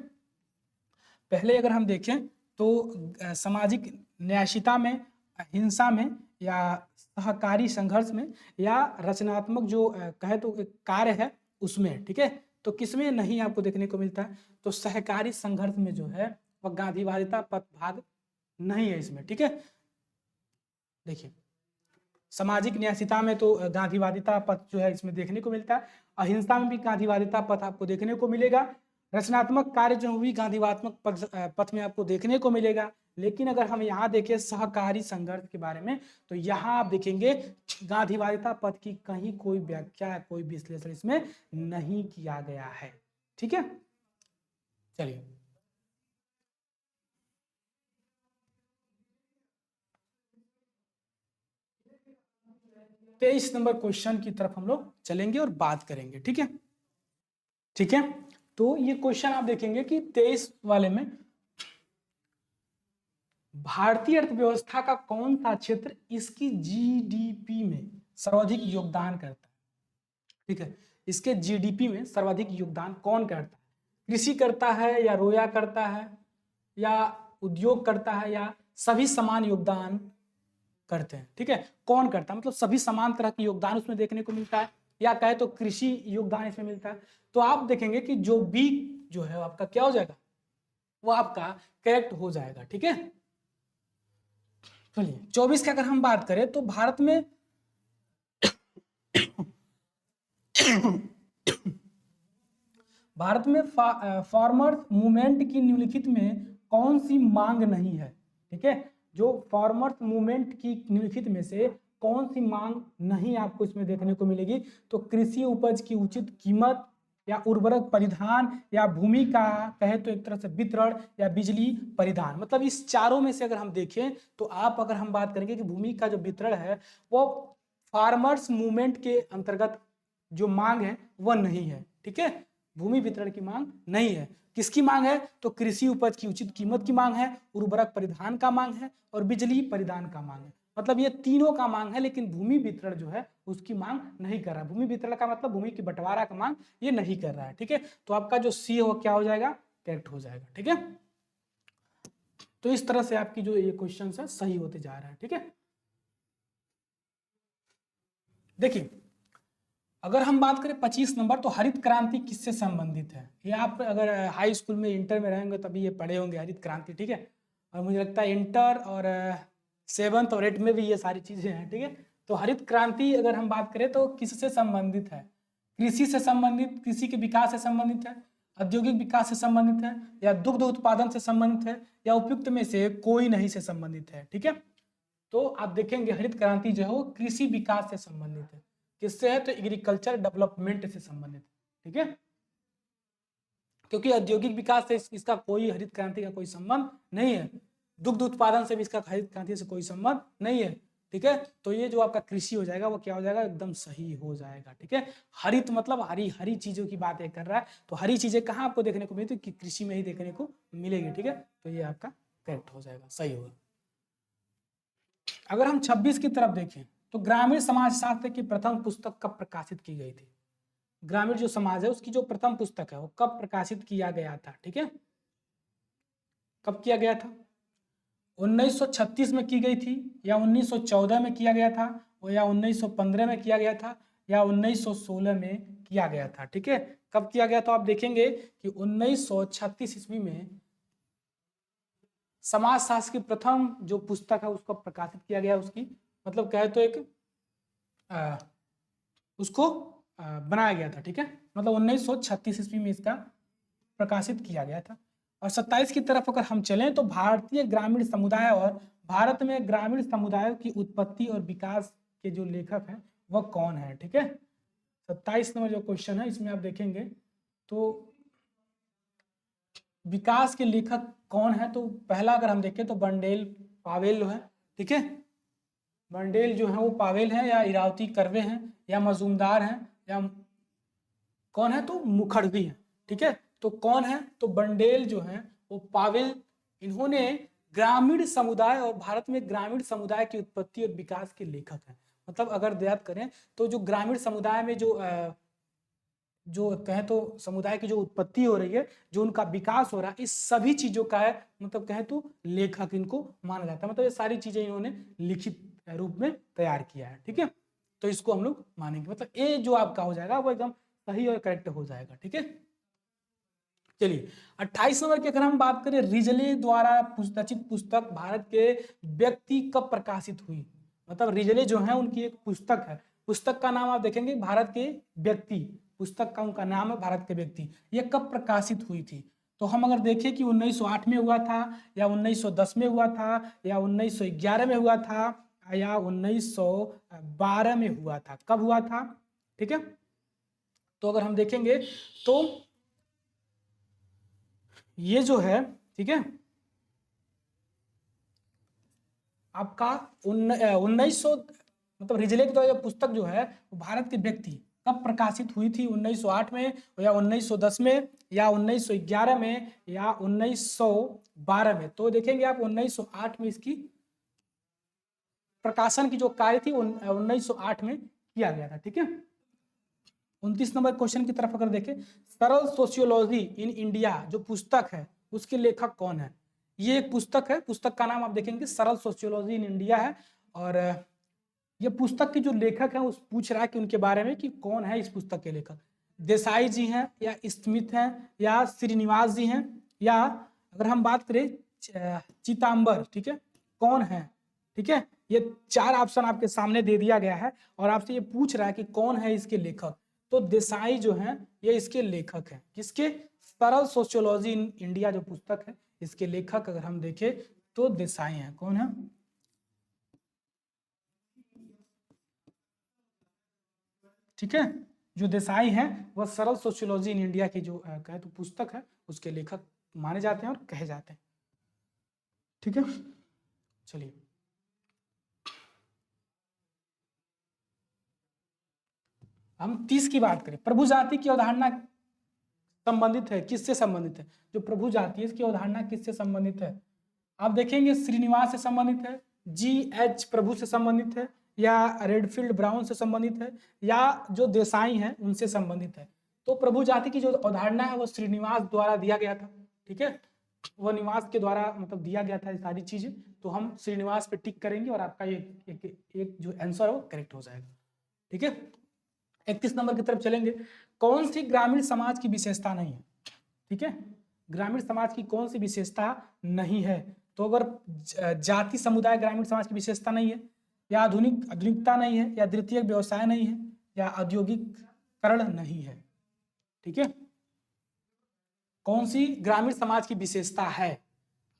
पहले अगर हम देखें तो सामाजिक न्यायशीता में, अहिंसा में, या सहकारी संघर्ष में, या रचनात्मक जो कहे तो एक कार्य है उसमें। ठीक है, तो किसमें नहीं आपको देखने को मिलता है? तो सहकारी संघर्ष में जो है वह गांधीवादिता पद भाग नहीं है इसमें। ठीक है, देखिए सामाजिक न्यायशीता में तो गांधीवादिता पथ जो है इसमें देखने को मिलता है, अहिंसा में भी गांधीवादिता पथ आपको देखने को मिलेगा, रचनात्मक कार्य जो भी गांधीवात्मक पथ में आपको देखने को मिलेगा। लेकिन अगर हम यहाँ देखें सहकारी संघर्ष के बारे में, तो यहाँ आप देखेंगे गांधीवादिता पथ की कहीं कोई व्याख्या, कोई विश्लेषण इसमें नहीं किया गया है। ठीक है, चलिए 23 नंबर क्वेश्चन की तरफ हम लोग चलेंगे और बात करेंगे। ठीक है, ठीक है, तो ये क्वेश्चन आप देखेंगे कि 23 वाले में भारतीय अर्थव्यवस्था का कौन सा क्षेत्र इसकी जीडीपी में सर्वाधिक योगदान करता है? ठीक है, इसके जीडीपी में सर्वाधिक योगदान कौन करता है? कृषि करता है, या रोया करता है, या उद्योग करता है, या सभी समान योगदान करते हैं? ठीक है, कौन करता है? मतलब सभी समान तरह की योगदान उसमें देखने को मिलता है, या कहे तो कृषि योगदान इसमें मिलता है। तो आप देखेंगे कि जो बी जो है आपका क्या हो जाएगा? वो आपका करेक्ट हो जाएगा। ठीक है, चलिए 24 की अगर हम बात करें तो भारत में भारत में फार्मर्स मूवमेंट की निम्नलिखित में कौन सी मांग नहीं है? ठीक है, जो फार्मर्स मूवमेंट की निम्नलिखित में से कौन सी मांग नहीं आपको इसमें देखने को मिलेगी? तो कृषि उपज की उचित कीमत, या उर्वरक परिधान, या भूमि का कहे तो एक तरह से वितरण, या बिजली परिधान। मतलब इस चारों में से अगर हम देखें तो आप अगर हम बात करेंगे कि भूमि का जो वितरण है वो फार्मर्स मूवमेंट के अंतर्गत जो मांग है वह नहीं है। ठीक है, भूमि वितरण की मांग नहीं है। किसकी मांग है? तो कृषि उपज की उचित कीमत की मांग है, उर्वरक परिधान का मांग है, और बिजली परिधान का मांग है। मतलब ये तीनों का मांग है, लेकिन भूमि वितरण जो है उसकी मांग नहीं कर रहा है। भूमि वितरण का मतलब भूमि की बंटवारा का मांग ये नहीं कर रहा है। ठीक है, तो आपका जो सी है वो क्या हो जाएगा? करेक्ट हो जाएगा। ठीक है, तो इस तरह से आपकी जो ये क्वेश्चन है सही होते जा रहा है। ठीक है, देखिए अगर हम बात करें 25 नंबर, तो हरित क्रांति किससे संबंधित है? ये आप अगर हाई स्कूल में इंटर में रहेंगे तभी ये पढ़े होंगे हरित क्रांति। ठीक है, और मुझे लगता है इंटर और 7th और 8th में भी ये सारी चीजें हैं। ठीक है, तो हरित क्रांति अगर हम बात करें तो किससे संबंधित है? कृषि से संबंधित, कृषि के विकास से संबंधित है, औद्योगिक विकास से संबंधित है, या दुग्ध उत्पादन से संबंधित है, या उपयुक्त में से कोई नहीं से संबंधित है? ठीक है, तो आप देखेंगे हरित क्रांति जो है वो कृषि विकास से संबंधित है। किससे है? तो एग्रीकल्चर डेवलपमेंट से संबंधित। ठीक है, क्योंकि औद्योगिक विकास से इसका कोई हरित क्रांति का कोई संबंध नहीं है, दुग्ध उत्पादन से भी इसका हरित क्रांति से कोई संबंध नहीं है। ठीक है, तो ये जो आपका कृषि हो जाएगा वो क्या हो जाएगा? एकदम सही हो जाएगा। ठीक है, हरित मतलब हरी हरी चीजों की बात कर रहा है, तो हरी चीजें कहाँ आपको देखने को मिलती है? कृषि में ही देखने को मिलेगी। ठीक है, तो ये आपका करेक्ट हो जाएगा, सही होगा। अगर हम 26 की तरफ देखें तो ग्रामीण समाजशास्त्र की प्रथम पुस्तक कब प्रकाशित की गई थी? ग्रामीण जो समाज है उसकी जो प्रथम पुस्तक है वो कब प्रकाशित किया गया था? ठीक है, कब किया गया था? 1936 में की गई थी, या 1914 में किया गया था, या 1915 में किया गया था, या 1916 में किया गया था? ठीक है, कब किया गया? तो आप देखेंगे कि 1936 ईस्वी में समाजशास्त्र की प्रथम जो पुस्तक है उसको प्रकाशित किया गया। उसकी मतलब कहे तो एक उसको बनाया गया था। ठीक है, मतलब 1936 ईस्वी में इसका प्रकाशित किया गया था। और 27 की तरफ अगर हम चलें तो भारतीय ग्रामीण समुदाय और भारत में ग्रामीण समुदायों की उत्पत्ति और विकास के जो लेखक हैं वह कौन है? ठीक है, 27 नंबर जो क्वेश्चन है इसमें आप देखेंगे तो विकास के लेखक कौन है? तो पहला अगर हम देखें तो बंडेल पावेल है। ठीक है, बंडेल जो है वो पावेल है, या इरावती कर्वे हैं, या मजूमदार हैं, या कौन है? तो मुखर्जी है। ठीक है, तो कौन है? तो बंडेल जो है वो पावेल, इन्होंने ग्रामीण समुदाय और भारत में ग्रामीण समुदाय की उत्पत्ति और विकास के लेखक हैं। मतलब अगर याद करें तो जो ग्रामीण समुदाय में जो कहें तो समुदाय की जो उत्पत्ति हो रही है, जो उनका विकास हो रहा है, इस सभी चीजों का है मतलब कहें तो लेखक इनको माना जाता है। मतलब ये सारी चीजें इन्होंने लिखित रूप में तैयार किया है। ठीक है, तो इसको हम लोग मानेंगे, मतलब ये जो आपका हो जाएगा वो एकदम सही और करेक्ट हो जाएगा। ठीक है, चलिए 28 नंबर की अगर हम बात करें, रिजले द्वारा रचित पुस्तक भारत के व्यक्ति कब प्रकाशित हुई? मतलब रिजले जो है उनकी एक पुस्तक है, पुस्तक का नाम आप देखेंगे भारत के व्यक्ति, पुस्तक का उनका नाम है भारत के व्यक्ति। ये कब प्रकाशित हुई थी? तो हम अगर देखें कि 1908 में हुआ था, या 1910 में हुआ था, या 1911 में हुआ था, या 1912 में हुआ था, कब हुआ था? ठीक है, तो अगर हम देखेंगे तो ये जो है, ठीक है, आपका 1900 मतलब रिजले की तो पुस्तक जो है वो भारत के व्यक्ति कब प्रकाशित हुई थी? 1908 में, या 1910 में, या 1911 में, या 1912 में? तो देखेंगे आप 1908 में इसकी प्रकाशन की जो कार्य थी 1908 में किया गया था। ठीक है, 29 नंबर क्वेश्चन की तरफ अगर देखें, सरल सोशियोलॉजी इन इंडिया जो पुस्तक है उसके लेखक कौन है? ये एक पुस्तक है, पुस्तक का नाम आप देखेंगे सरल सोशियोलॉजी इन इंडिया है। और ये पुस्तक के जो लेखक हैं उस पूछ रहा है कि उनके बारे में कि कौन है इस पुस्तक के लेखक? देसाई जी हैं, या स्मिथ हैं, या श्रीनिवास जी हैं, या अगर हम बात करें चितांबर, ठीक है, कौन है? ठीक है, ये 4 ऑप्शन आपके सामने दे दिया गया है और आपसे ये पूछ रहा है कि कौन है इसके लेखक। तो देसाई जो हैं ये इसके लेखक हैं। किसके? सरल सोशियोलॉजी इन इंडिया जो पुस्तक है इसके लेखक अगर हम देखें तो देसाई हैं। कौन है? ठीक है, जो देसाई हैं वह सरल सोशियोलॉजी इन इंडिया की जो कहे तो पुस्तक है उसके लेखक माने जाते हैं और कहे जाते हैं। ठीक है, चलिए हम 30 की बात करें। प्रभु जाति की अवधारणा संबंधित है, किससे संबंधित है? जो प्रभु जाति है इसकी अवधारणा किससे संबंधित है? आप देखेंगे श्रीनिवास से संबंधित है, GH प्रभु से संबंधित है, या रेडफील्ड ब्राउन से संबंधित है, या जो देसाई हैं उनसे संबंधित है। तो प्रभु जाति की जो अवधारणा है वो श्रीनिवास द्वारा दिया गया था। ठीक है, वनिवास के द्वारा मतलब दिया गया था ये सारी चीजें, तो हम श्रीनिवास पे टिक करेंगे और आपका ये एक जो आंसर है वो करेक्ट हो जाएगा। ठीक है, 31 नंबर की तरफ चलेंगे। कौन सी ग्रामीण समाज की विशेषता नहीं है? ठीक है, ग्रामीण समाज की कौन सी विशेषता नहीं है? तो अगर जाति समुदाय ग्रामीण समाज की विशेषता नहीं है, या आधुनिकता नहीं है, या द्वितीय व्यवसाय नहीं है, या औद्योगिकरण नहीं है। ठीक है, कौन सी ग्रामीण समाज की विशेषता है?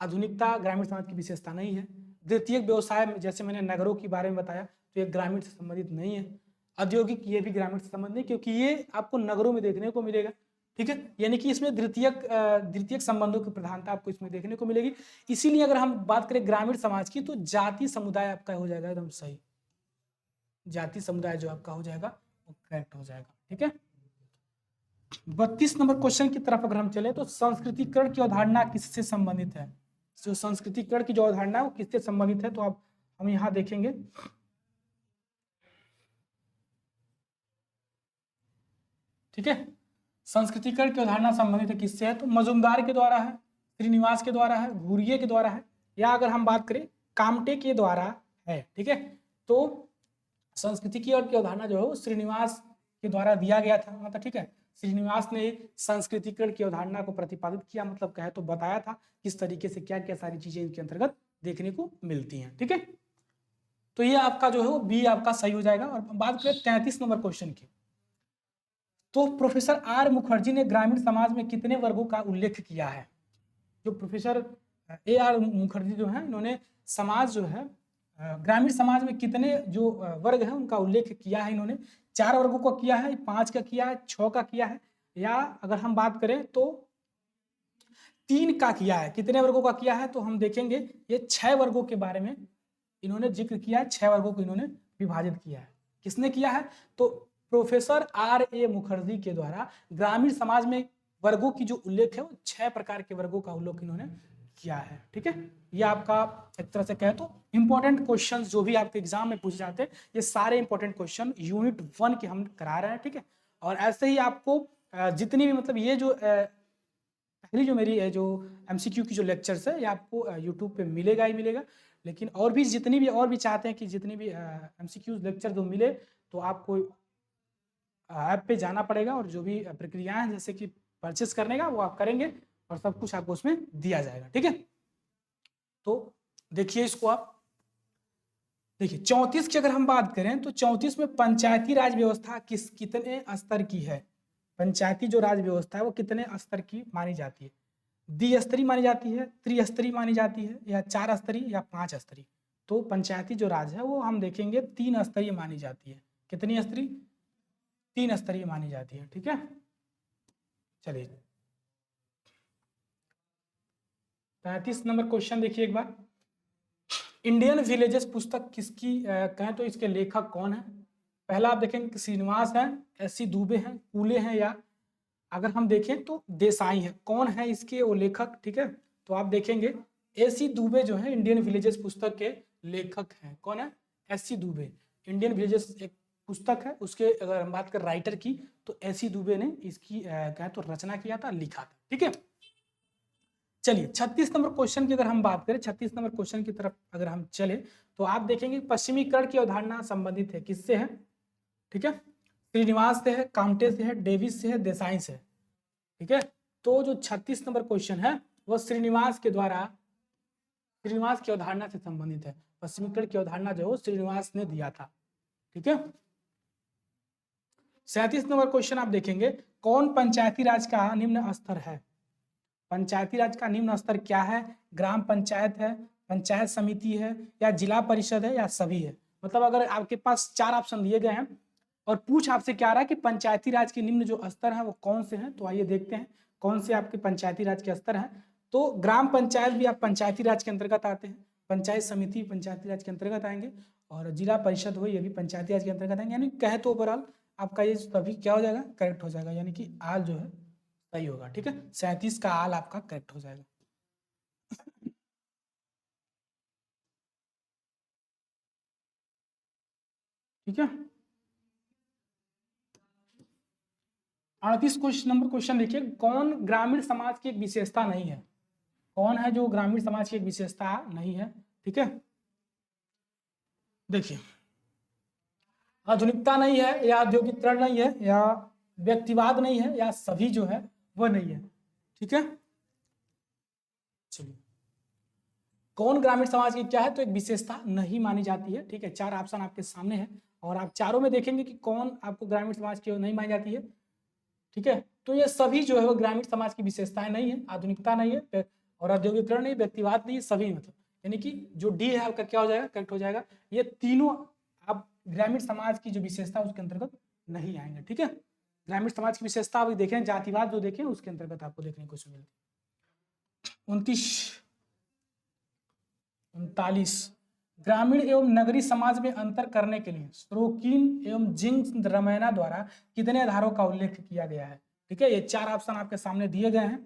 आधुनिकता ग्रामीण समाज की विशेषता नहीं है। द्वितीय व्यवसाय जैसे मैंने नगरों के बारे में बताया तो ये ग्रामीण से संबंधित नहीं है। औद्योगिक ये भी ग्रामीण से संबंधित नहीं, क्योंकि ये आपको नगरों में देखने को मिलेगा। ठीक है, यानी कि इसमें द्वितीयक संबंधों की प्रधानता आपको इसमें देखने को मिलेगी। इसीलिए अगर हम बात करें ग्रामीण समाज की तो जाति समुदाय आपका हो जाएगा एकदम सही, जाति समुदाय जो आपका हो जाएगा वो करेक्ट हो जाएगा। ठीक है, 32 नंबर क्वेश्चन की तरफ अगर हम चले तो संस्कृतिकरण की अवधारणा किससे संबंधित है? जो संस्कृतिकरण की जो अवधारणा है वो किससे संबंधित है? तो आप हम यहां देखेंगे। ठीक है, संस्कृतिकरण की अवधारणा संबंधित है किससे है? तो मजुमदार के द्वारा है, श्रीनिवास के द्वारा है, घुरिये के द्वारा है, या अगर हम बात करें कामटे के द्वारा है। ठीक है, तो संस्कृतिकरण की अवधारणा जो है वो श्रीनिवास के द्वारा दिया गया था, मतलब ठीक है, श्रीनिवास ने संस्कृतिकरण की अवधारणा को प्रतिपादित किया, मतलब कहे तो बताया था किस तरीके से क्या क्या सारी चीजें इनके अंतर्गत देखने को मिलती हैं। ठीक है, तो ये आपका जो है वो बी आपका सही हो जाएगा। और बात करें 33 नंबर क्वेश्चन की, तो प्रोफेसर आर मुखर्जी ने ग्रामीण समाज में कितने वर्गों का उल्लेख किया है? जो प्रोफेसर ए आर मुखर्जी जो है इन्होंने समाज जो है ग्रामीण समाज में कितने जो वर्ग है उनका उल्लेख किया है। इन्होंने 4 वर्गों का किया है, 5 का किया है, 6 का किया है, या अगर हम बात करें तो 3 का किया है। कितने वर्गों का किया है? तो हम देखेंगे ये 6 वर्गों के बारे में इन्होंने जिक्र किया है, 6 वर्गों को इन्होंने विभाजित किया है। किसने किया है? तो प्रोफेसर आर ए मुखर्जी के द्वारा ग्रामीण समाज में वर्गों की जो उल्लेख है वो 6 प्रकार के वर्गों का उल्लेख इन्होंने किया है। ठीक है, ये आपका एक तरह से कहे तो इंपॉर्टेंट क्वेश्चन जो भी आपके एग्जाम में पूछे जाते हैं, ये सारे इंपॉर्टेंट क्वेश्चन यूनिट 1 के हम करा रहे हैं। ठीक है, और ऐसे ही आपको जितनी भी मतलब ये जो पहली जो मेरी है जो एमसीक्यू की जो लेक्चर्स है ये आपको यूट्यूब पे मिलेगा ही मिलेगा, लेकिन और भी जितनी भी और भी चाहते हैं कि जितनी भी एमसीक्यू लेक्चर जो मिले तो आपको ऐप पे जाना पड़ेगा, और जो भी प्रक्रियाएं हैं जैसे कि परचेस करने का वो आप करेंगे और सब कुछ आपको उसमें दिया जाएगा। ठीक है, तो देखिए इसको आप देखिए 34 की अगर हम बात करें तो 34 में पंचायती राज व्यवस्था कितने स्तर की है? पंचायती जो राज व्यवस्था है वो कितने स्तर की मानी जाती है? द्विस्तरीय मानी जाती है, त्रिस्तरीय मानी जाती है, या 4 स्तरीय, या 5 स्तरीय? तो पंचायती जो राज है वो हम देखेंगे 3 स्तरीय मानी जाती है। कितनी स्तरीय? 3 स्तरीय मानी जाती है। ठीक है, चलिए 35 नंबर क्वेश्चन देखिए एक बार। इंडियन विलेजेस पुस्तक किसकी कहें तो इसके लेखक कौन है? पहला आप देखेंगे कि श्रीनिवास है, एस.सी. दुबे हैं, फूले हैं, या अगर हम देखें तो देसाई है। कौन है इसके वो लेखक? ठीक है, तो आप देखेंगे एस.सी. दुबे जो है इंडियन विलेजेस पुस्तक के लेखक हैं। कौन है? एस.सी. दुबे। इंडियन विलेजेस एक पुस्तक है, उसके अगर हम बात करें राइटर की तो एस.सी. दुबे ने इसकी कहें तो रचना किया था, लिखा था। ठीक है, चलिए 36 नंबर क्वेश्चन की अगर हम बात करें, 36 नंबर क्वेश्चन की तरफ अगर हम चले तो आप देखेंगे पश्चिमीकरण की अवधारणा संबंधित है किससे है? ठीक है, श्रीनिवास से है, कामटे से है, डेविस से है, देसाई से है। ठीक है, तो जो 36 नंबर क्वेश्चन है वह श्रीनिवास के द्वारा श्रीनिवास की अवधारणा से संबंधित है। पश्चिमीकरण की अवधारणा जो है श्रीनिवास ने दिया था। ठीक है, 37 नंबर क्वेश्चन आप देखेंगे कौन पंचायती राज का निम्न स्तर है? पंचायती राज का निम्न स्तर क्या है? ग्राम पंचायत है, पंचायत समिति है, या जिला परिषद है, या सभी है? मतलब अगर आपके पास 4 ऑप्शन दिए गए हैं और पूछ आपसे क्या रहा है कि पंचायती राज के निम्न जो स्तर है वो कौन से हैं, तो आइए देखते हैं कौन से आपके पंचायती राज के स्तर हैं। तो ग्राम पंचायत भी आप पंचायती राज के अंतर्गत आते हैं, पंचायत समिति पंचायती राज के अंतर्गत आएंगे, और जिला परिषद हो ये भी पंचायती राज के अंतर्गत आएंगे। यानी कहे तो ओवरऑल आपका ये सभी क्या हो जाएगा? करेक्ट हो जाएगा, यानी कि आल जो है सही होगा। ठीक है, 37 का आल आपका करेक्ट हो जाएगा। ठीक है, 38 क्वेश्चन नंबर क्वेश्चन देखिए कौन ग्रामीण समाज की एक विशेषता नहीं है? कौन है जो ग्रामीण समाज की एक विशेषता नहीं है? ठीक है, देखिए, आधुनिकता नहीं है, या औद्योगिकरण नहीं है, या व्यक्तिवाद नहीं है, या सभी जो है वो नहीं है। ठीक है, चलिए, कौन ग्रामीण समाज की क्या है? तो एक विशेषता नहीं मानी जाती है। ठीक है, 4 ऑप्शन आपके सामने है और आप चारों में देखेंगे कि कौन आपको ग्रामीण समाज की नहीं मानी जाती है। ठीक है, तो ये सभी जो है वो ग्रामीण समाज की विशेषताएं नहीं है, आधुनिकता नहीं है और औद्योगिकरण नहीं, व्यक्तिवाद नहीं है, सभी मतलब, यानी कि जो डी है आपका क्या हो जाएगा? करेक्ट हो जाएगा। ये तीनों आप ग्रामीण समाज की जो विशेषता उसके अंतर्गत नहीं आएंगे। ठीक है, ग्रामीण समाज की विशेषता आप देखें, जातिवाद जो देखें उसके अंतर्गत आपको देखने को मिलती है। 39 ग्रामीण एवं नगरीय समाज में अंतर करने के लिए स्रोकिन एवं जिंक्स रमैना द्वारा कितने आधारों का उल्लेख किया गया है? ठीक है, ये 4 ऑप्शन आपके सामने दिए गए हैं।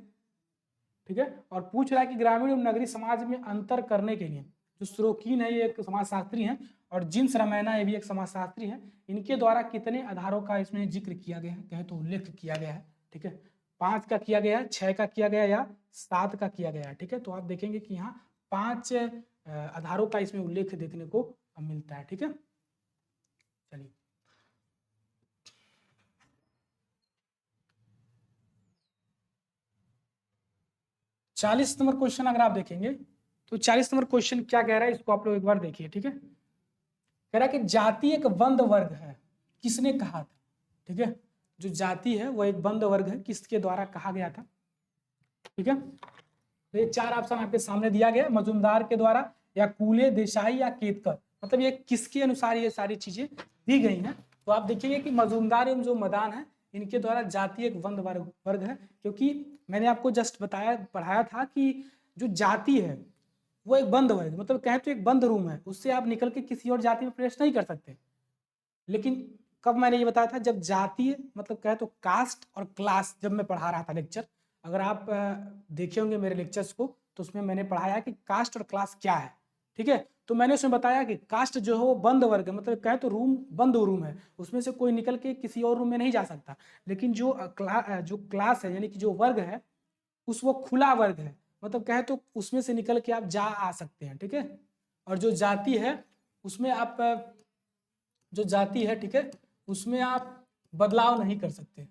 ठीक है, और पूछ रहा है कि ग्रामीण एवं नगरीय समाज में अंतर करने के लिए जो स्रोकिन है, ये एक समाजशास्त्री हैं, और जिन्स रमैना ये भी एक समाजशास्त्री हैं, इनके द्वारा कितने आधारों का इसमें जिक्र किया गया है, कहे तो उल्लेख किया गया है। ठीक है, 5 का किया गया है, 6 का किया गया है, या 7 का किया गया है। ठीक है, तो आप देखेंगे कि यहाँ 5 आधारों का इसमें उल्लेख देखने को मिलता है। ठीक है, चलिए, चालीस नंबर क्वेश्चन अगर आप देखेंगे तो 40 नंबर क्वेश्चन क्या कह रहा है, इसको आप लोग एक बार देखिए। ठीक है, कह रहा है कि जाति एक बंद वर्ग है, किसने कहा था? ठीक है, जो जाति है वो एक बंद वर्ग है, किसके द्वारा कहा गया था? ठीक है, तो ये 4 ऑप्शन आपके सामने दिया गया, मजुमदार के द्वारा, या कूले, देसाई, या केतकर, मतलब ये किसके अनुसार ये सारी चीजें दी गई हैं? तो आप देखिए कि मजुमदार एवं जो मदान है इनके द्वारा जाति एक बंद वर्ग है, क्योंकि मैंने आपको जस्ट बताया पढ़ाया था कि जो जाति है वो एक बंद वर्ग, मतलब कहें तो एक बंद रूम है, उससे आप निकल के किसी और जाति में प्रवेश नहीं कर सकते। लेकिन कब मैंने ये बताया था? जब जातीय मतलब कहे तो कास्ट और क्लास, जब मैं पढ़ा रहा था लेक्चर, अगर आप देखे होंगे मेरे लेक्चर्स को तो उसमें मैंने पढ़ाया कि कास्ट और क्लास क्या है। ठीक है, तो मैंने उसमें बताया कि कास्ट जो है वो बंद वर्ग है, मतलब कहे तो रूम बंद रूम है, उसमें से कोई निकल के किसी और रूम में नहीं जा सकता। लेकिन जो क्लास है, यानी कि जो वर्ग है वो खुला वर्ग है, मतलब कहे तो उसमें से निकल के आप जा आ सकते हैं। ठीक है, और जो जाति है उसमें आप जो जाति है, ठीक है, उसमें आप बदलाव नहीं कर सकते,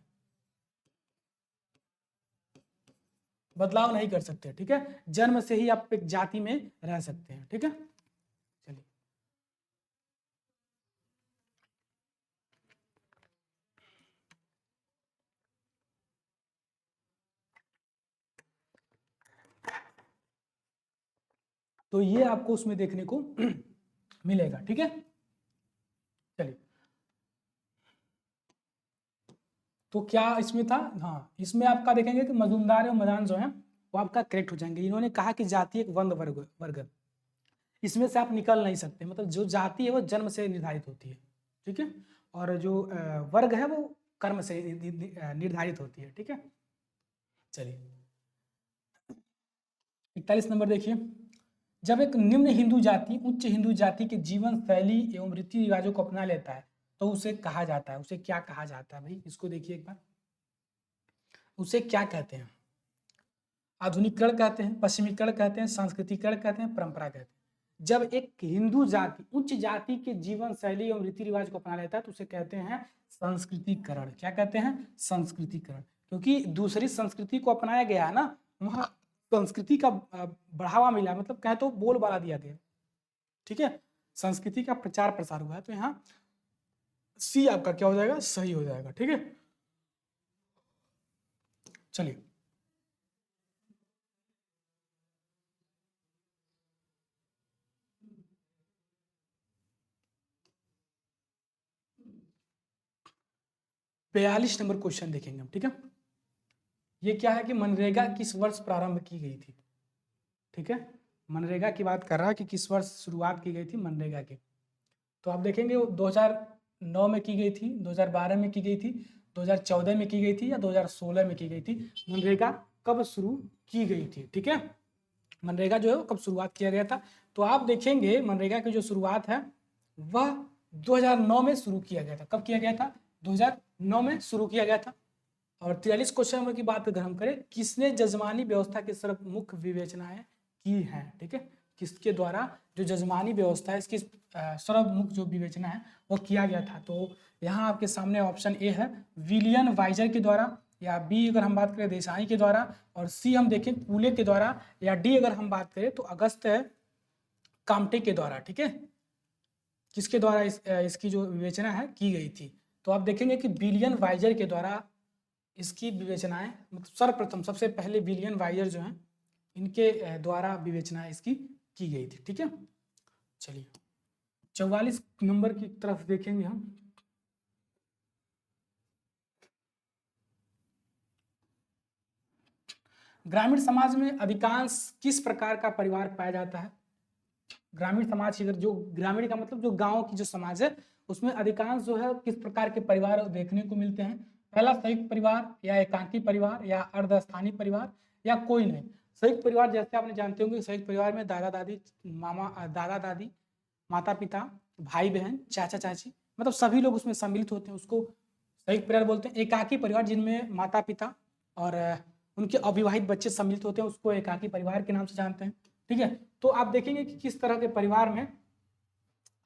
बदलाव नहीं कर सकते। ठीक है, जन्म से ही आप एक जाति में रह सकते हैं। ठीक है, चलिए, तो ये आपको उसमें देखने को मिलेगा। ठीक है, चलिए, तो क्या इसमें था? हाँ, इसमें आपका देखेंगे कि मजुमदार एवं मदान जो है वो आपका करेक्ट हो जाएंगे। इन्होंने कहा कि जाति एक बंद वर्ग है, इसमें से आप निकल नहीं सकते, मतलब जो जाति है वो जन्म से निर्धारित होती है। ठीक है, और जो वर्ग है वो कर्म से निर्धारित होती है। ठीक है, चलिए, 41 नंबर देखिए, जब एक निम्न हिंदू जाति उच्च हिंदू जाति के जीवन शैली एवं रीति रिवाजों को अपना लेता है तो उसे कहा जाता है, उसे क्या कहा जाता है भाई? इसको देखिए एक बार, उसे क्या कहते हैं? आधुनिकीकरण कहते हैं, पश्चिमीकरण कहते हैं, सांस्कृतिकरण कहते हैं, परंपरा कहते हैं। जब एक हिंदू जाति उच्च जाति के जीवन शैली एवं रीति रिवाज को अपना लेता है तो उसे कहते हैं संस्कृतिकरण। क्या कहते हैं? संस्कृतिकरण, क्योंकि दूसरी संस्कृति को अपनाया गया है ना, वहाँ संस्कृति का बढ़ावा मिला, मतलब कहें तो बोलबाला दिया गया। ठीक है, संस्कृति का प्रचार प्रसार हुआ है, तो यहाँ सी आपका क्या हो जाएगा? सही हो जाएगा। ठीक है, चलिए, बयालीस नंबर क्वेश्चन देखेंगे हम। ठीक है, ये क्या है कि मनरेगा किस वर्ष प्रारंभ की गई थी? ठीक है, मनरेगा की बात कर रहा है कि किस वर्ष शुरुआत की गई थी मनरेगा की। तो आप देखेंगे वो 2009 में की गई थी, 2012 में की गई थी, 2014 में की गई थी, या 2016 में की गई थी। मनरेगा कब शुरू की गई थी? ठीक है, मनरेगा जो है वो कब शुरुआत किया गया था? तो आप देखेंगे मनरेगा की जो शुरुआत है वह 2009 में शुरू किया गया था। कब किया गया था? 2009 में शुरू किया गया था। और 43 क्वेश्चन नंबर की बात अगर हम करें, किसने जजमानी व्यवस्था की सर्वमुख विवेचनाएं की हैं, ठीक है, किसके द्वारा जो जजमानी व्यवस्था है इसकी सर्वमुख जो विवेचना है वो किया गया था। तो यहाँ आपके सामने ऑप्शन ए है विलियम वाइजर के द्वारा, या बी अगर हम बात करें देसाई के द्वारा, और सी हम देखें कूले के द्वारा, या डी अगर हम बात करें तो अगस्त कामटे के द्वारा, ठीक है, किसके द्वारा इसकी जो विवेचना है की गई थी। तो आप देखेंगे कि विलियम वाइजर के द्वारा इसकी विवेचनाएं, मतलब सर्वप्रथम सबसे पहले विलियम वाइजर जो हैं इनके द्वारा विवेचनाएं इसकी की गई थी, ठीक है। चलिए 44 नंबर की तरफ देखेंगे हम। ग्रामीण समाज में अधिकांश किस प्रकार का परिवार पाया जाता है। ग्रामीण समाज की, अगर जो ग्रामीण का मतलब जो गांव की जो समाज है उसमें अधिकांश जो है किस प्रकार के परिवार देखने को मिलते हैं। पहला संयुक्त परिवार, या एकांकी परिवार, या अर्धस्थायी परिवार, या कोई नहीं। संयुक्त परिवार जैसे आपने जानते होंगे, संयुक्त परिवार में दादा दादी, दादा दादी, माता पिता, भाई बहन, चाचा चाची, मतलब सभी लोग उसमें सम्मिलित होते हैं, उसको संयुक्त परिवार बोलते हैं। एकाकी परिवार जिनमें माता पिता और उनके अविवाहित बच्चे सम्मिलित होते हैं उसको एकाकी परिवार के नाम से जानते हैं, ठीक है। तो आप देखेंगे कि किस तरह के परिवार में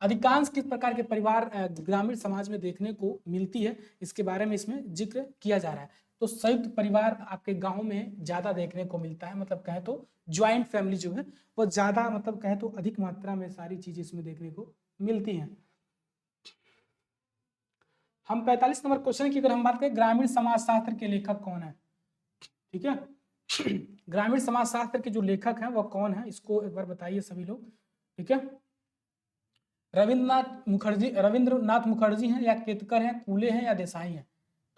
अधिकांश किस प्रकार के परिवार ग्रामीण समाज में देखने को मिलती है, इसके बारे में इसमें जिक्र किया जा रहा है। तो संयुक्त परिवार आपके गांव में ज्यादा देखने को मिलता है, मतलब कहें तो ज्वाइंट फैमिली जो है वो ज्यादा, मतलब कहें तो अधिक मात्रा में सारी चीजें इसमें देखने को मिलती हैं। हम 45 नंबर क्वेश्चन की अगर हम बात करें, ग्रामीण समाज शास्त्र के लेखक कौन है, ठीक है। ग्रामीण समाज शास्त्र के जो लेखक हैं वह कौन है, इसको एक बार बताइए सभी लोग, ठीक है। रविंद्रनाथ मुखर्जी हैं, या केतकर हैं, कूले हैं, या देसाई हैं।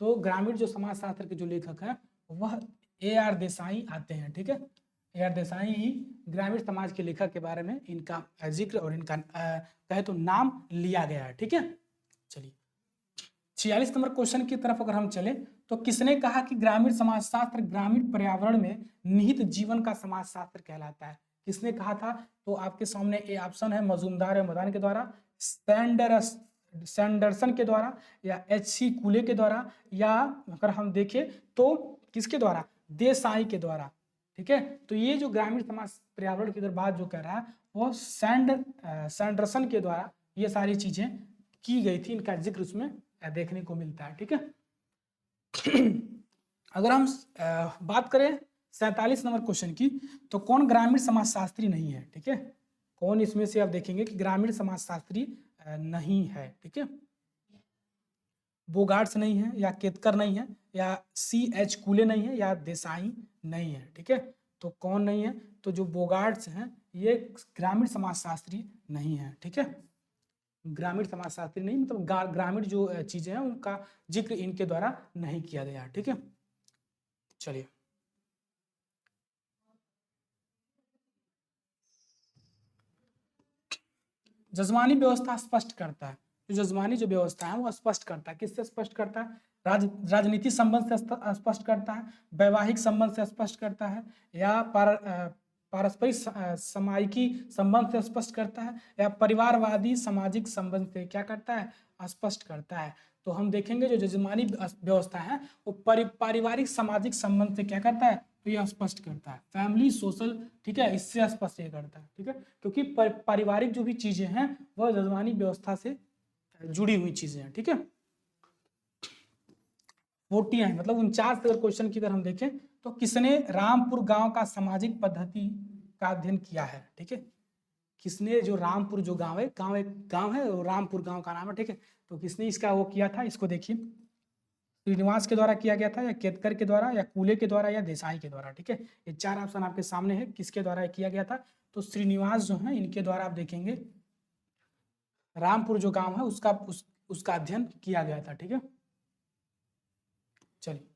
तो ग्रामीण जो समाज शास्त्र के जो लेखक हैं वह AR देसाई आते हैं, ठीक है। AR देसाई ही ग्रामीण समाज के लेखक के बारे में इनका जिक्र और इनका कहे तो नाम लिया गया है, ठीक है। चलिए 46 नंबर क्वेश्चन की तरफ अगर हम चले, तो किसने कहा कि ग्रामीण समाजशास्त्र ग्रामीण पर्यावरण में निहित जीवन का समाजशास्त्र कहलाता है। किसने कहा था, तो आपके सामने ए ऑप्शन है मजूमदार और मदान के द्वारा, सैंडरसन के द्वारा, या HC कूले के द्वारा, या अगर हम देखें तो किसके द्वारा, देसाई के द्वारा, ठीक है। तो ये जो ग्रामीण समाज पर्यावरण की बात जो कह रहा है वो सैंडरसन के द्वारा ये सारी चीजें की गई थी, इनका जिक्र उसमें देखने को मिलता है, ठीक है। अगर हम बात करें 47 नंबर क्वेश्चन की, तो कौन ग्रामीण समाजशास्त्री नहीं है, ठीक है। कौन इसमें से आप देखेंगे कि ग्रामीण समाजशास्त्री नहीं है, ठीक है। बोगार्ट्स नहीं है, या केतकर नहीं है, या CH कूले नहीं है, या देसाई नहीं है, ठीक है। तो कौन नहीं है, तो जो बोगार्ट्स हैं ये ग्रामीण समाजशास्त्री नहीं है, ठीक है। ग्रामीण समाजशास्त्री नहीं, मतलब ग्रामीण जो चीजें हैं उनका जिक्र इनके द्वारा नहीं किया गया, ठीक है। चलिए जजमानी व्यवस्था स्पष्ट करता है, जो जजमानी जो व्यवस्था है वो स्पष्ट करता है, किससे स्पष्ट करता है, राजनीति संबंध से स्पष्ट करता है, वैवाहिक संबंध से स्पष्ट करता है, या पारस्परिक सामायिकी संबंध से स्पष्ट करता है, या परिवारवादी सामाजिक संबंध से क्या करता है, स्पष्ट करता है। तो हम देखेंगे जो जजमानी व्यवस्था है वो पारिवारिक सामाजिक संबंध से क्या करता है, तो यह स्पष्ट करता है, फैमिली सोशल, ठीक है, इससे स्पष्ट ये करता है, ठीक है। क्योंकि पारिवारिक जो भी चीजें हैं वह जजमानी व्यवस्था से जुड़ी हुई चीजें हैं, ठीक है। 40 है, मतलब 49 अगर क्वेश्चन की अगर हम देखें, तो किसने रामपुर गांव का सामाजिक पद्धति का अध्ययन किया है, ठीक है। किसने, जो रामपुर जो गांव है, एक गांव है और रामपुर गांव का नाम है, ठीक है। तो किसने इसका वो किया था, इसको देखिए, श्रीनिवास के द्वारा किया गया था, या केतकर के द्वारा, या कूले के द्वारा, या देसाई के द्वारा, ठीक है। ये 4 ऑप्शन आपके सामने है किसके द्वारा किया गया था। तो श्रीनिवास जो है इनके द्वारा आप देखेंगे रामपुर जो गांव है उसका अध्ययन किया गया था, ठीक है। चलिए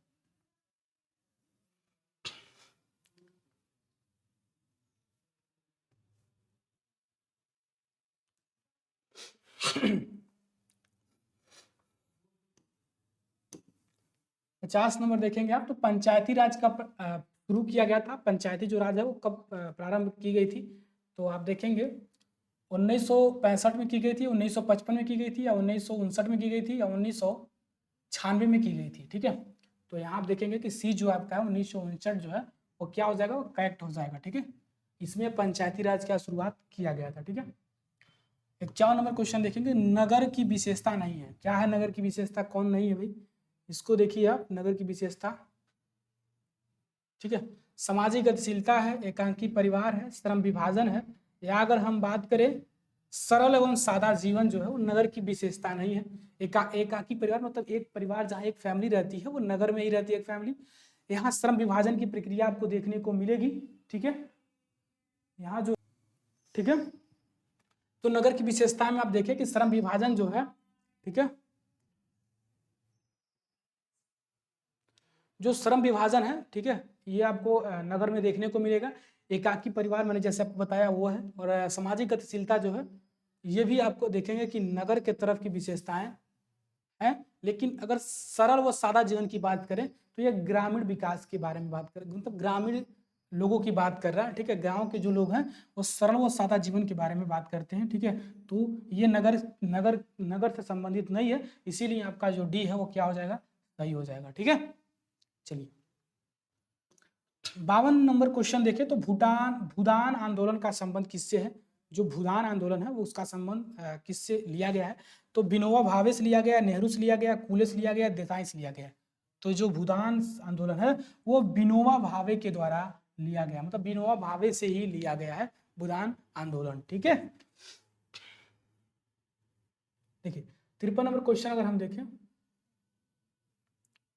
पचास नंबर देखेंगे आप, तो पंचायती राज का शुरू किया गया था। पंचायती जो राज है वो कब प्रारंभ की गई थी, तो आप देखेंगे 1965 में की गई थी, 1955 में की गई थी, या 1959 में की गई थी, या 1996 में की गई थी, ठीक है। तो यहाँ आप देखेंगे कि सी जो आपका है 1959 जो है वो क्या हो जाएगा, वो करेक्ट हो जाएगा। ठीक है, इसमें पंचायती राज का शुरुआत किया गया था। ठीक है, 51 नंबर क्वेश्चन देखेंगे, नगर की विशेषता नहीं है। क्या है नगर की विशेषता, कौन नहीं है भाई, इसको देखिए आप, नगर की विशेषता। ठीक है, सामाजिक गतिशीलता है, एकांकी परिवार है, श्रम विभाजन है, या अगर हम बात करें सरल एवं सादा जीवन जो है वो नगर की विशेषता नहीं है। एकाकी परिवार मतलब एक परिवार जहाँ एक फैमिली रहती है वो नगर में ही रहती है एक फैमिली। यहाँ श्रम विभाजन की प्रक्रिया आपको देखने को मिलेगी। ठीक है, यहाँ जो, ठीक है, तो नगर की विशेषता में आप देखें कि श्रम विभाजन जो है, ठीक है, जो श्रम विभाजन है, ठीक है, ये आपको नगर में देखने को मिलेगा। एकाकी परिवार मैंने जैसे आपको बताया वो है, और सामाजिक गतिशीलता जो है ये भी आपको देखेंगे कि नगर के तरफ की विशेषताएं हैं। लेकिन अगर सरल व सादा जीवन की बात करें तो ये ग्रामीण विकास के बारे में बात करें, मतलब ग्रामीण लोगों की बात कर रहा है। ठीक है, गांव के जो लोग हैं वो सरल व सादा जीवन के बारे में बात करते हैं। ठीक है, तो ये नगर नगर नगर से संबंधित नहीं है, इसीलिए आपका जो डी है वो क्या हो जाएगा, सही हो जाएगा। ठीक है, चलिए 52 नंबर क्वेश्चन देखें तो भूदान आंदोलन का संबंध किससे है। जो भूदान आंदोलन है वो उसका संबंध किससे लिया गया है, तो विनोबा भावे से लिया गया, नेहरू से लिया गया, फूले से लिया गया, देसाई से लिया गया। तो जो भूदान आंदोलन है वो विनोबा भावे के द्वारा लिया गया, मतलब विनोबा भावे से ही लिया गया है भूदान आंदोलन। ठीक है, देखिए 53 नंबर क्वेश्चन अगर हम देखें,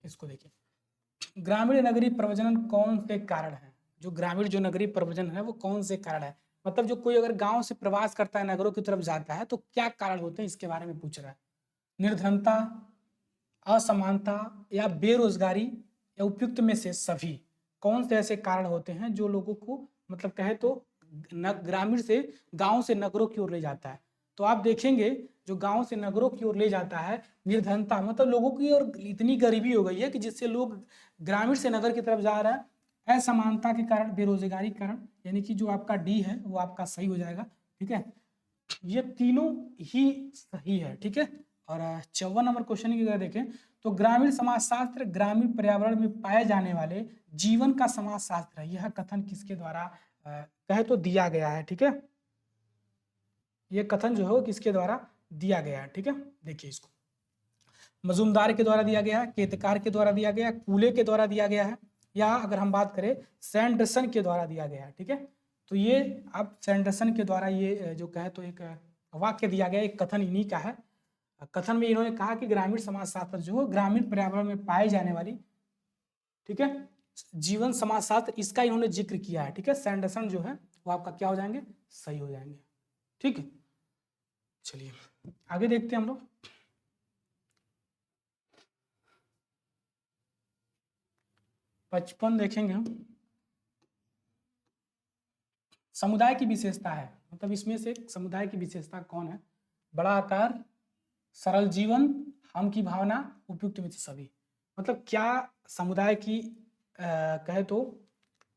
इसको देखिए, ग्रामीण नगरीय प्रवचन कौन से कारण है। जो ग्रामीण जो नगरीय प्रवचन है वो कौन से कारण है, मतलब जो कोई अगर गांव से प्रवास करता है नगरों की तरफ जाता है तो क्या कारण होते हैं, इसके बारे में पूछ रहा है। निर्धनता, असमानता, या बेरोजगारी, या उपयुक्त में से सभी। कौन से ऐसे कारण होते हैं जो लोगों को मतलब कहे तो ग्रामीण से गांव से नगरों की ओर ले जाता है। तो आप देखेंगे जो गांव से नगरों की ओर ले जाता है, निर्धनता मतलब लोगों की और इतनी गरीबी हो गई है कि जिससे लोग ग्रामीण से नगर की तरफ जा रहा है। असमानता के कारण, बेरोजगारी के कारण, यानी कि जो आपका डी है वो आपका सही हो जाएगा। ठीक है, ये तीनों ही सही है। ठीक है, और 54 नंबर क्वेश्चन की अगर देखें तो ग्रामीण समाजशास्त्र ग्रामीण पर्यावरण में पाए जाने वाले जीवन का समाजशास्त्र है। यह कथन किसके द्वारा कहे तो दिया गया है। ठीक है, ये कथन जो है वो किसके द्वारा दिया गया है। ठीक है, देखिए इसको मजूमदार के द्वारा दिया गया है, केतकार के द्वारा दिया गया है, कूले के द्वारा दिया गया है, या अगर हम बात करें सैंडरसन के द्वारा दिया गया है। ठीक है, तो ये अब सैंडरसन के द्वारा ये जो कहे तो एक वाक्य दिया गया, एक कथन इन्हीं का है। कथन में इन्होंने कहा कि ग्रामीण समाजशास्त्र जो ग्रामीण पर्यावरण में पाई जाने वाली, ठीक है, जीवन समाजशास्त्र, इसका इन्होंने जिक्र किया है। ठीक है, सैंडरसन जो है वो आपका क्या हो जाएंगे, सही हो जाएंगे। ठीक है, चलिए आगे देखते हैं हम लोग। पचपन देखेंगे हम, समुदाय की विशेषता है, मतलब इसमें से समुदाय की विशेषता कौन है। बड़ा आकार, सरल जीवन, हम की भावना, उपयुक्त में से सभी। मतलब क्या समुदाय की कहे तो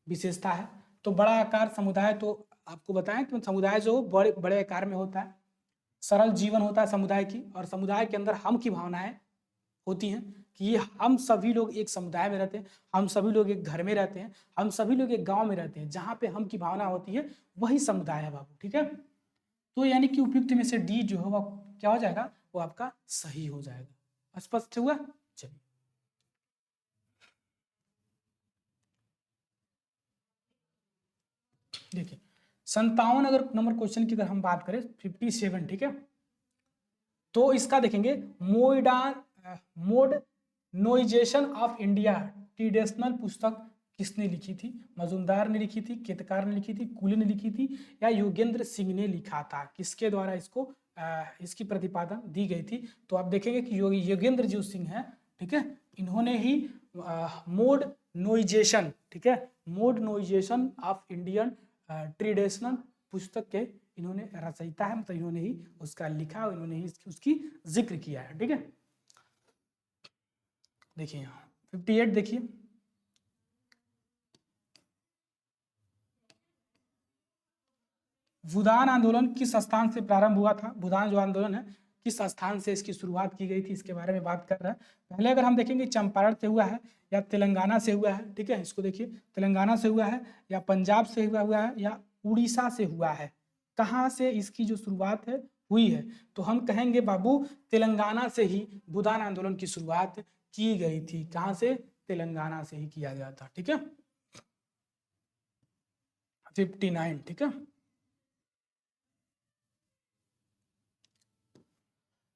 विशेषता है। तो बड़ा आकार समुदाय, तो आपको बताएं कि समुदाय जो बड़े बड़े आकार में होता है, सरल जीवन होता है समुदाय की, और समुदाय के अंदर हम की भावनाएं होती हैं कि ये हम सभी लोग एक समुदाय में रहते हैं, हम सभी लोग एक घर में रहते हैं, हम सभी लोग एक गांव में रहते हैं। जहाँ पे हम की भावना होती है वही समुदाय है बाबू। ठीक है, तो यानी कि उपयुक्त में से डी जो है वो क्या हो जाएगा, वो आपका सही हो जाएगा। स्पष्ट हुआ, चलिए देखिए 57 अगर नंबर क्वेश्चन की अगर हम बात करें 57, ठीक है, तो इसका देखेंगे मोडर्नाइजेशन ऑफ इंडिया ट्रेडिशनल पुस्तक किसने लिखी थी। मजूमदार ने लिखी थी, केतकार ने लिखी थी, कूले ने लिखी थी, या योगेंद्र सिंह ने लिखा था। किसके द्वारा इसको इसकी प्रतिपादन दी गई थी। तो आप देखेंगे कि योगेंद्र जो सिंह है, ठीक है, इन्होंने ही मोडर्नाइजेशन, ठीक है, मोडर्नाइजेशन ऑफ इंडियन ट्रेडिशनल पुस्तक के इन्होंने रचयिता है, मतलब इन्होंने ही उसका लिखा और इन्होंने ही उसकी जिक्र किया है। ठीक है, देखिए यहाँ 58 देखिए, भूदान आंदोलन किस स्थान से प्रारंभ हुआ था। भूदान जो आंदोलन है किस स्थान से इसकी शुरुआत की गई थी इसके बारे में बात कर रहा है। पहले अगर हम देखेंगे चंपारण से हुआ है या तेलंगाना से हुआ है, ठीक है, इसको देखिए तेलंगाना से हुआ है या पंजाब से हुआ है या उड़ीसा से हुआ है, कहाँ से इसकी जो शुरुआत है हुई है, तो हम कहेंगे बाबू तेलंगाना से ही भूदान आंदोलन की शुरुआत की गई थी। कहाँ से? तेलंगाना से ही किया गया था, ठीक है। 59, ठीक है।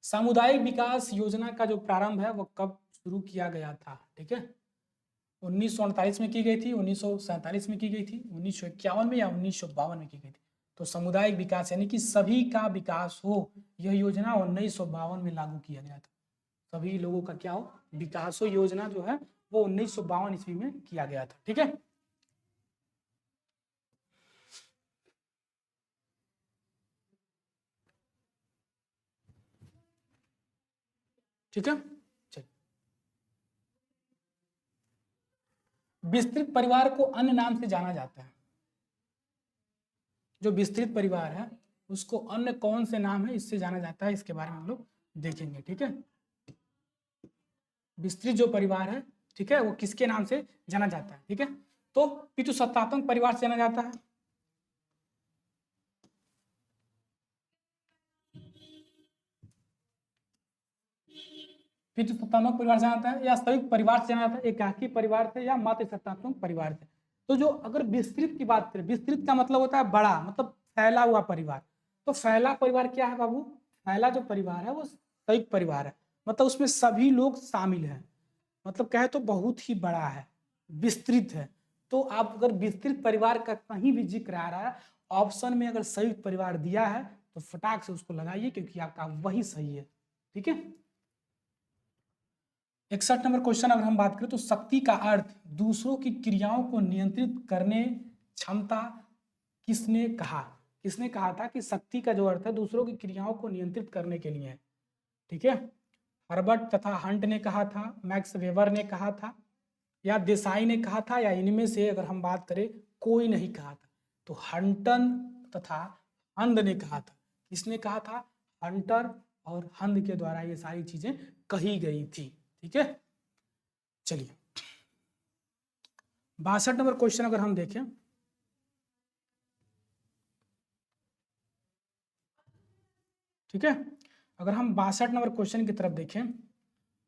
सामुदायिक विकास योजना का जो प्रारंभ है वो कब शुरू किया गया था, ठीक है। 1948 में की गई थी, 1947 में की गई थी, 1951 में या 1952 में की गई थी। तो सामुदायिक विकास यानी कि सभी का विकास हो, यह योजना 1952 में लागू किया गया था। सभी लोगों का क्या हो, विकास हो, योजना जो है वो 1952 ईस्वी में किया गया था, ठीक है। ठीक है, चलिए। विस्तृत परिवार को अन्य नाम से जाना जाता है। जो विस्तृत परिवार है उसको अन्य कौन से नाम है इससे जाना जाता है, इसके बारे में हम लोग देखेंगे, ठीक है। विस्तृत जो परिवार है, ठीक है, वो किसके नाम से जाना जाता है, ठीक है। तो पितृसत्तात्मक परिवार से जाना जाता है, पितृसत्तात्मक परिवार से जाना जाता है या संयुक्त परिवार से जाना जाता है, एकाकी परिवार से या मातृसत्तात्मक परिवार से। तो जो अगर विस्तृत की बात करें, विस्तृत का मतलब होता है बड़ा, मतलब फैला हुआ परिवार। तो फैला परिवार क्या है बाबू? फैला जो परिवार है वो संयुक्त परिवार है, मतलब उसमें सभी लोग शामिल हैं, मतलब कहे तो बहुत ही बड़ा है, विस्तृत है। तो आप अगर विस्तृत परिवार का कहीं भी जिक्र आ रहा है ऑप्शन में, अगर संयुक्त परिवार दिया है तो फटाक से उसको लगाइए क्योंकि आपका वही सही है, ठीक है। 61 नंबर क्वेश्चन अगर हम बात करें तो शक्ति का अर्थ दूसरों की क्रियाओं को नियंत्रित करने क्षमता किसने कहा? किसने कहा था कि शक्ति का जो अर्थ है दूसरों की क्रियाओं को नियंत्रित करने के लिए है, ठीक है। हर्बर्ट तथा हंट ने कहा था, मैक्स वेबर ने कहा था, या देसाई ने कहा था, या इनमें से अगर हम बात करें कोई नहीं कहा था। तो हंटन तथा हंद ने कहा था। किसने कहा था? हंटर और हंद के द्वारा ये सारी चीजें कही गई थी, ठीक है। चलिए 62 नंबर क्वेश्चन अगर हम देखें, ठीक है, अगर हम 62 नंबर क्वेश्चन की तरफ देखें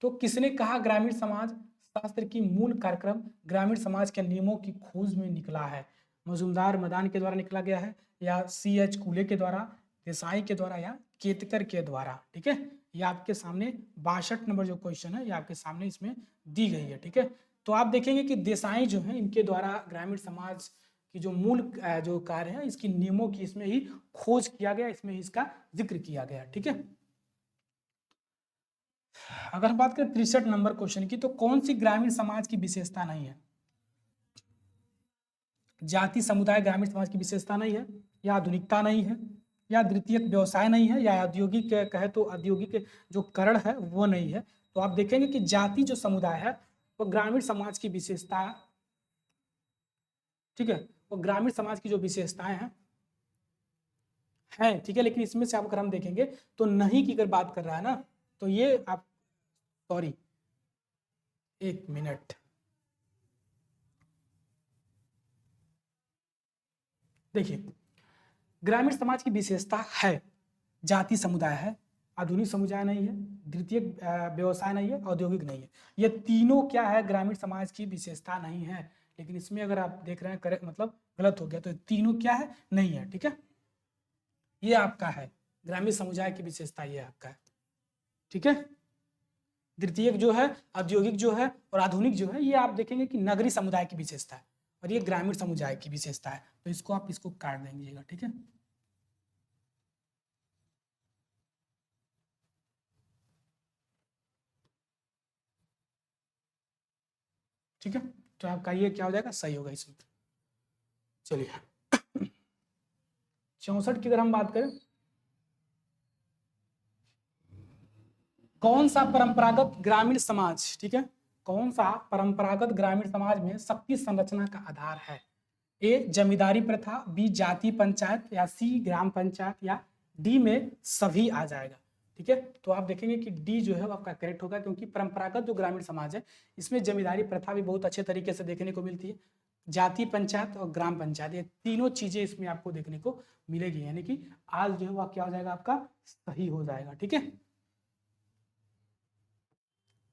तो किसने कहा ग्रामीण समाज शास्त्र की मूल कार्यक्रम ग्रामीण समाज के नियमों की खोज में निकला है? मजुमदार मदान के द्वारा निकला गया है, या CH कूले के द्वारा, देसाई के द्वारा, या केतकर के द्वारा, ठीक है। ये आपके सामने 62 नंबर जो क्वेश्चन है ये आपके सामने इसमें दी गई है, ठीक है। तो आप देखेंगे कि देसाई जो है इनके द्वारा ग्रामीण समाज की जो मूल जो कार्य है इसकी नियमों की इसमें ही खोज किया गया, इसमें ही इसका जिक्र किया गया, ठीक है। अगर हम बात करें 63 नंबर क्वेश्चन की, तो कौन सी ग्रामीण समाज की विशेषता नहीं है? जाति समुदाय ग्रामीण समाज की विशेषता नहीं है, या आधुनिकता नहीं है, या द्वितीयक व्यवसाय नहीं है, या औद्योगिक कहे तो औद्योगिक जो करण है वो नहीं है। तो आप देखेंगे कि जाति जो समुदाय है वो ग्रामीण समाज की विशेषता, ठीक है, वो ग्रामीण समाज की जो विशेषताएं हैं, ठीक है। लेकिन इसमें से अगर हम देखेंगे तो नहीं की अगर बात कर रहा है ना, तो ये आप सॉरी एक मिनट, देखिए ग्रामीण समाज की विशेषता है जाति समुदाय है, आधुनिक समुदाय नहीं है, द्वितीय व्यवसाय नहीं है, औद्योगिक नहीं है। ये तीनों क्या है? ग्रामीण समाज की विशेषता नहीं है। लेकिन इसमें अगर आप देख रहे हैं करेक्ट मतलब गलत हो गया, तो तीनों क्या है? नहीं है, ठीक है। ये आपका है ग्रामीण समुदाय की विशेषता, ये आपका है, ठीक है। द्वितीय जो है, औद्योगिक जो है और आधुनिक जो है, ये आप देखेंगे कि नगरीय समुदाय की विशेषता है, और ये ग्रामीण समुदाय की विशेषता है। तो इसको आप इसको काट देंगे, ठीक है। ठीक है, तो आपका ये क्या हो जाएगा? सही होगा इसमें। चलिए 64 की अगर हम बात करें, कौन सा परंपरागत ग्रामीण समाज, ठीक है, कौन सा परंपरागत ग्रामीण समाज में शक्ति संरचना का आधार है? ए जमींदारी प्रथा, बी जाति पंचायत, या सी ग्राम पंचायत, या डी में सभी आ जाएगा। ठीक है। तो आप देखेंगे कि डी जो है वो आपका करेक्ट होगा, क्योंकि परंपरागत जो ग्रामीण समाज है इसमें जमींदारी प्रथा भी बहुत अच्छे तरीके से देखने को मिलती है। जाति पंचायत और ग्राम पंचायत, ये तीनों चीजें इसमें आपको देखने को मिलेगी, यानी कि आज जो है वह क्या हो जाएगा आपका सही हो जाएगा। ठीक है,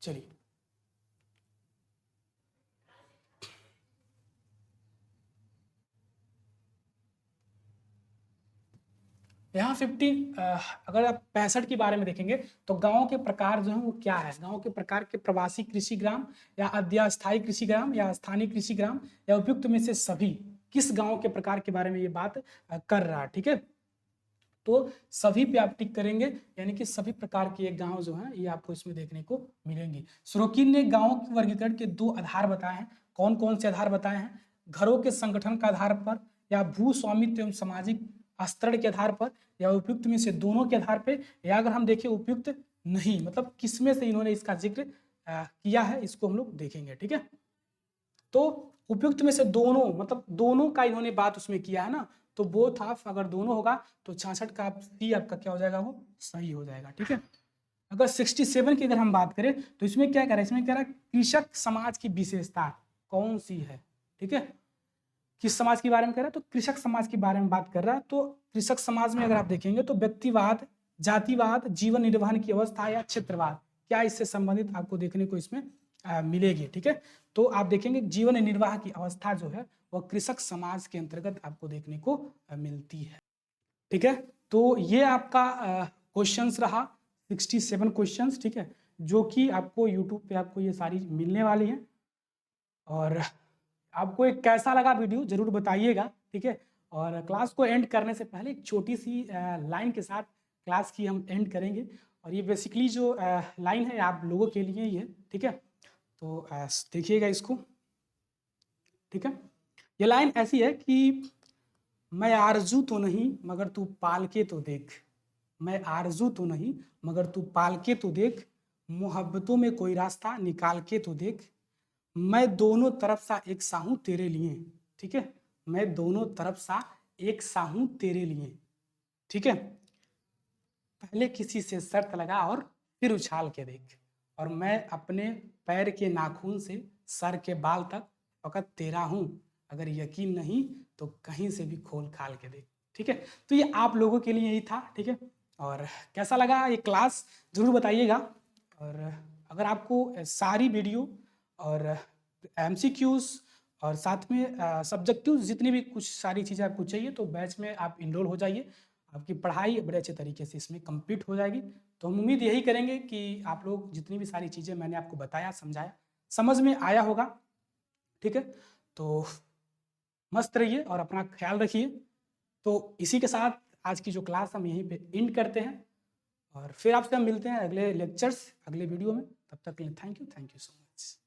चलिए यहाँ 50 अगर आप 65 के बारे में देखेंगे तो गांव के प्रकार जो है वो क्या है। गांव के प्रकार के प्रवासी कृषि ग्राम या अस्थायी कृषि ग्राम या स्थानीय कृषि ग्राम या उपयुक्त में से सभी, किस गांव के प्रकार के बारे में ये बात कर रहा है। ठीक है, तो सभी पे आप टिक करेंगे, यानी कि सभी प्रकार के ये गांव जो है ये आपको इसमें देखने को मिलेंगे। सरोकिन ने गांव के वर्गीकरण के 2 आधार बताए हैं। कौन कौन से आधार बताए हैं? घरों के संगठन का आधार पर, या भू स्वामित्व एवं सामाजिक स्तर के आधार पर, या उपयुक्त में से दोनों के आधार पर, या अगर हम देखें उपयुक्त नहीं मतलब किसमें से इन्होंने इसका जिक्र किया है, इसको हम लोग देखेंगे। ठीक है, तो उपयुक्त में से दोनों मतलब दोनों का इन्होंने बात उसमें किया है ना, तो बोथ ऑफ अगर दोनों होगा तो 66 का सी आपका क्या हो जाएगा, वो सही हो जाएगा। ठीक है, अगर 67 की अगर हम बात करें तो इसमें क्या कह रहा है, इसमें कह रहा है कृषक समाज की विशेषता कौन सी है। ठीक है, किस समाज के बारे में कह रहा है, तो कृषक समाज के बारे में बात कर रहा है। तो कृषक समाज में अगर आप देखेंगे तो व्यक्तिवाद, जातिवाद, जीवन निर्वहन की अवस्था या क्षेत्रवाद, क्या इससे संबंधित आपको देखने को इसमें मिलेगी। ठीक है, तो आप देखेंगे जीवन निर्वाह की अवस्था जो है वह कृषक समाज के अंतर्गत आपको देखने को मिलती है। ठीक है, तो ये आपका क्वेश्चंस रहा 67 क्वेश्चंस। ठीक है, जो कि आपको यूट्यूब पे आपको ये सारी मिलने वाली हैं। और आपको एक कैसा लगा वीडियो जरूर बताइएगा। ठीक है, और क्लास को एंड करने से पहले एक छोटी सी लाइन के साथ क्लास की हम एंड करेंगे। और ये बेसिकली जो लाइन है आप लोगों के लिए ही है। ठीक है, तो देखिएगा इसको। ठीक है, ये लाइन ऐसी है कि मैं आरजू तो नहीं मगर तू पाल के तो देख, मैं आरजू तो नहीं मगर तू पाल के तो देख, मोहब्बतों में कोई रास्ता निकाल के तो देख, मैं दोनों तरफ सा एक साहूं तेरे लिए। ठीक है, मैं दोनों तरफ सा एक साहूं तेरे लिए। ठीक है, पहले किसी से शर्त लगा और फिर उछाल के देख, और मैं अपने पैर के नाखून से सर के बाल तक फकत तेरा हूं, अगर यकीन नहीं तो कहीं से भी खोल खाल के देख। ठीक है, तो ये आप लोगों के लिए यही था। ठीक है, और कैसा लगा ये क्लास जरूर बताइएगा। और अगर आपको सारी वीडियो और एमसीक्यूज और साथ में सब्जेक्टिव जितनी भी कुछ सारी चीज़ें आपको चाहिए तो बैच में आप इनरोल हो जाइए, आपकी पढ़ाई बड़े अच्छे तरीके से इसमें कंप्लीट हो जाएगी। तो हम उम्मीद यही करेंगे कि आप लोग जितनी भी सारी चीज़ें मैंने आपको बताया समझाया समझ में आया होगा। ठीक है, तो मस्त रहिए और अपना ख्याल रखिए। तो इसी के साथ आज की जो क्लास हम यहीं पे एंड करते हैं, और फिर आपसे हम मिलते हैं अगले लेक्चर्स अगले वीडियो में। तब तक के लिए थैंक यू सो मच।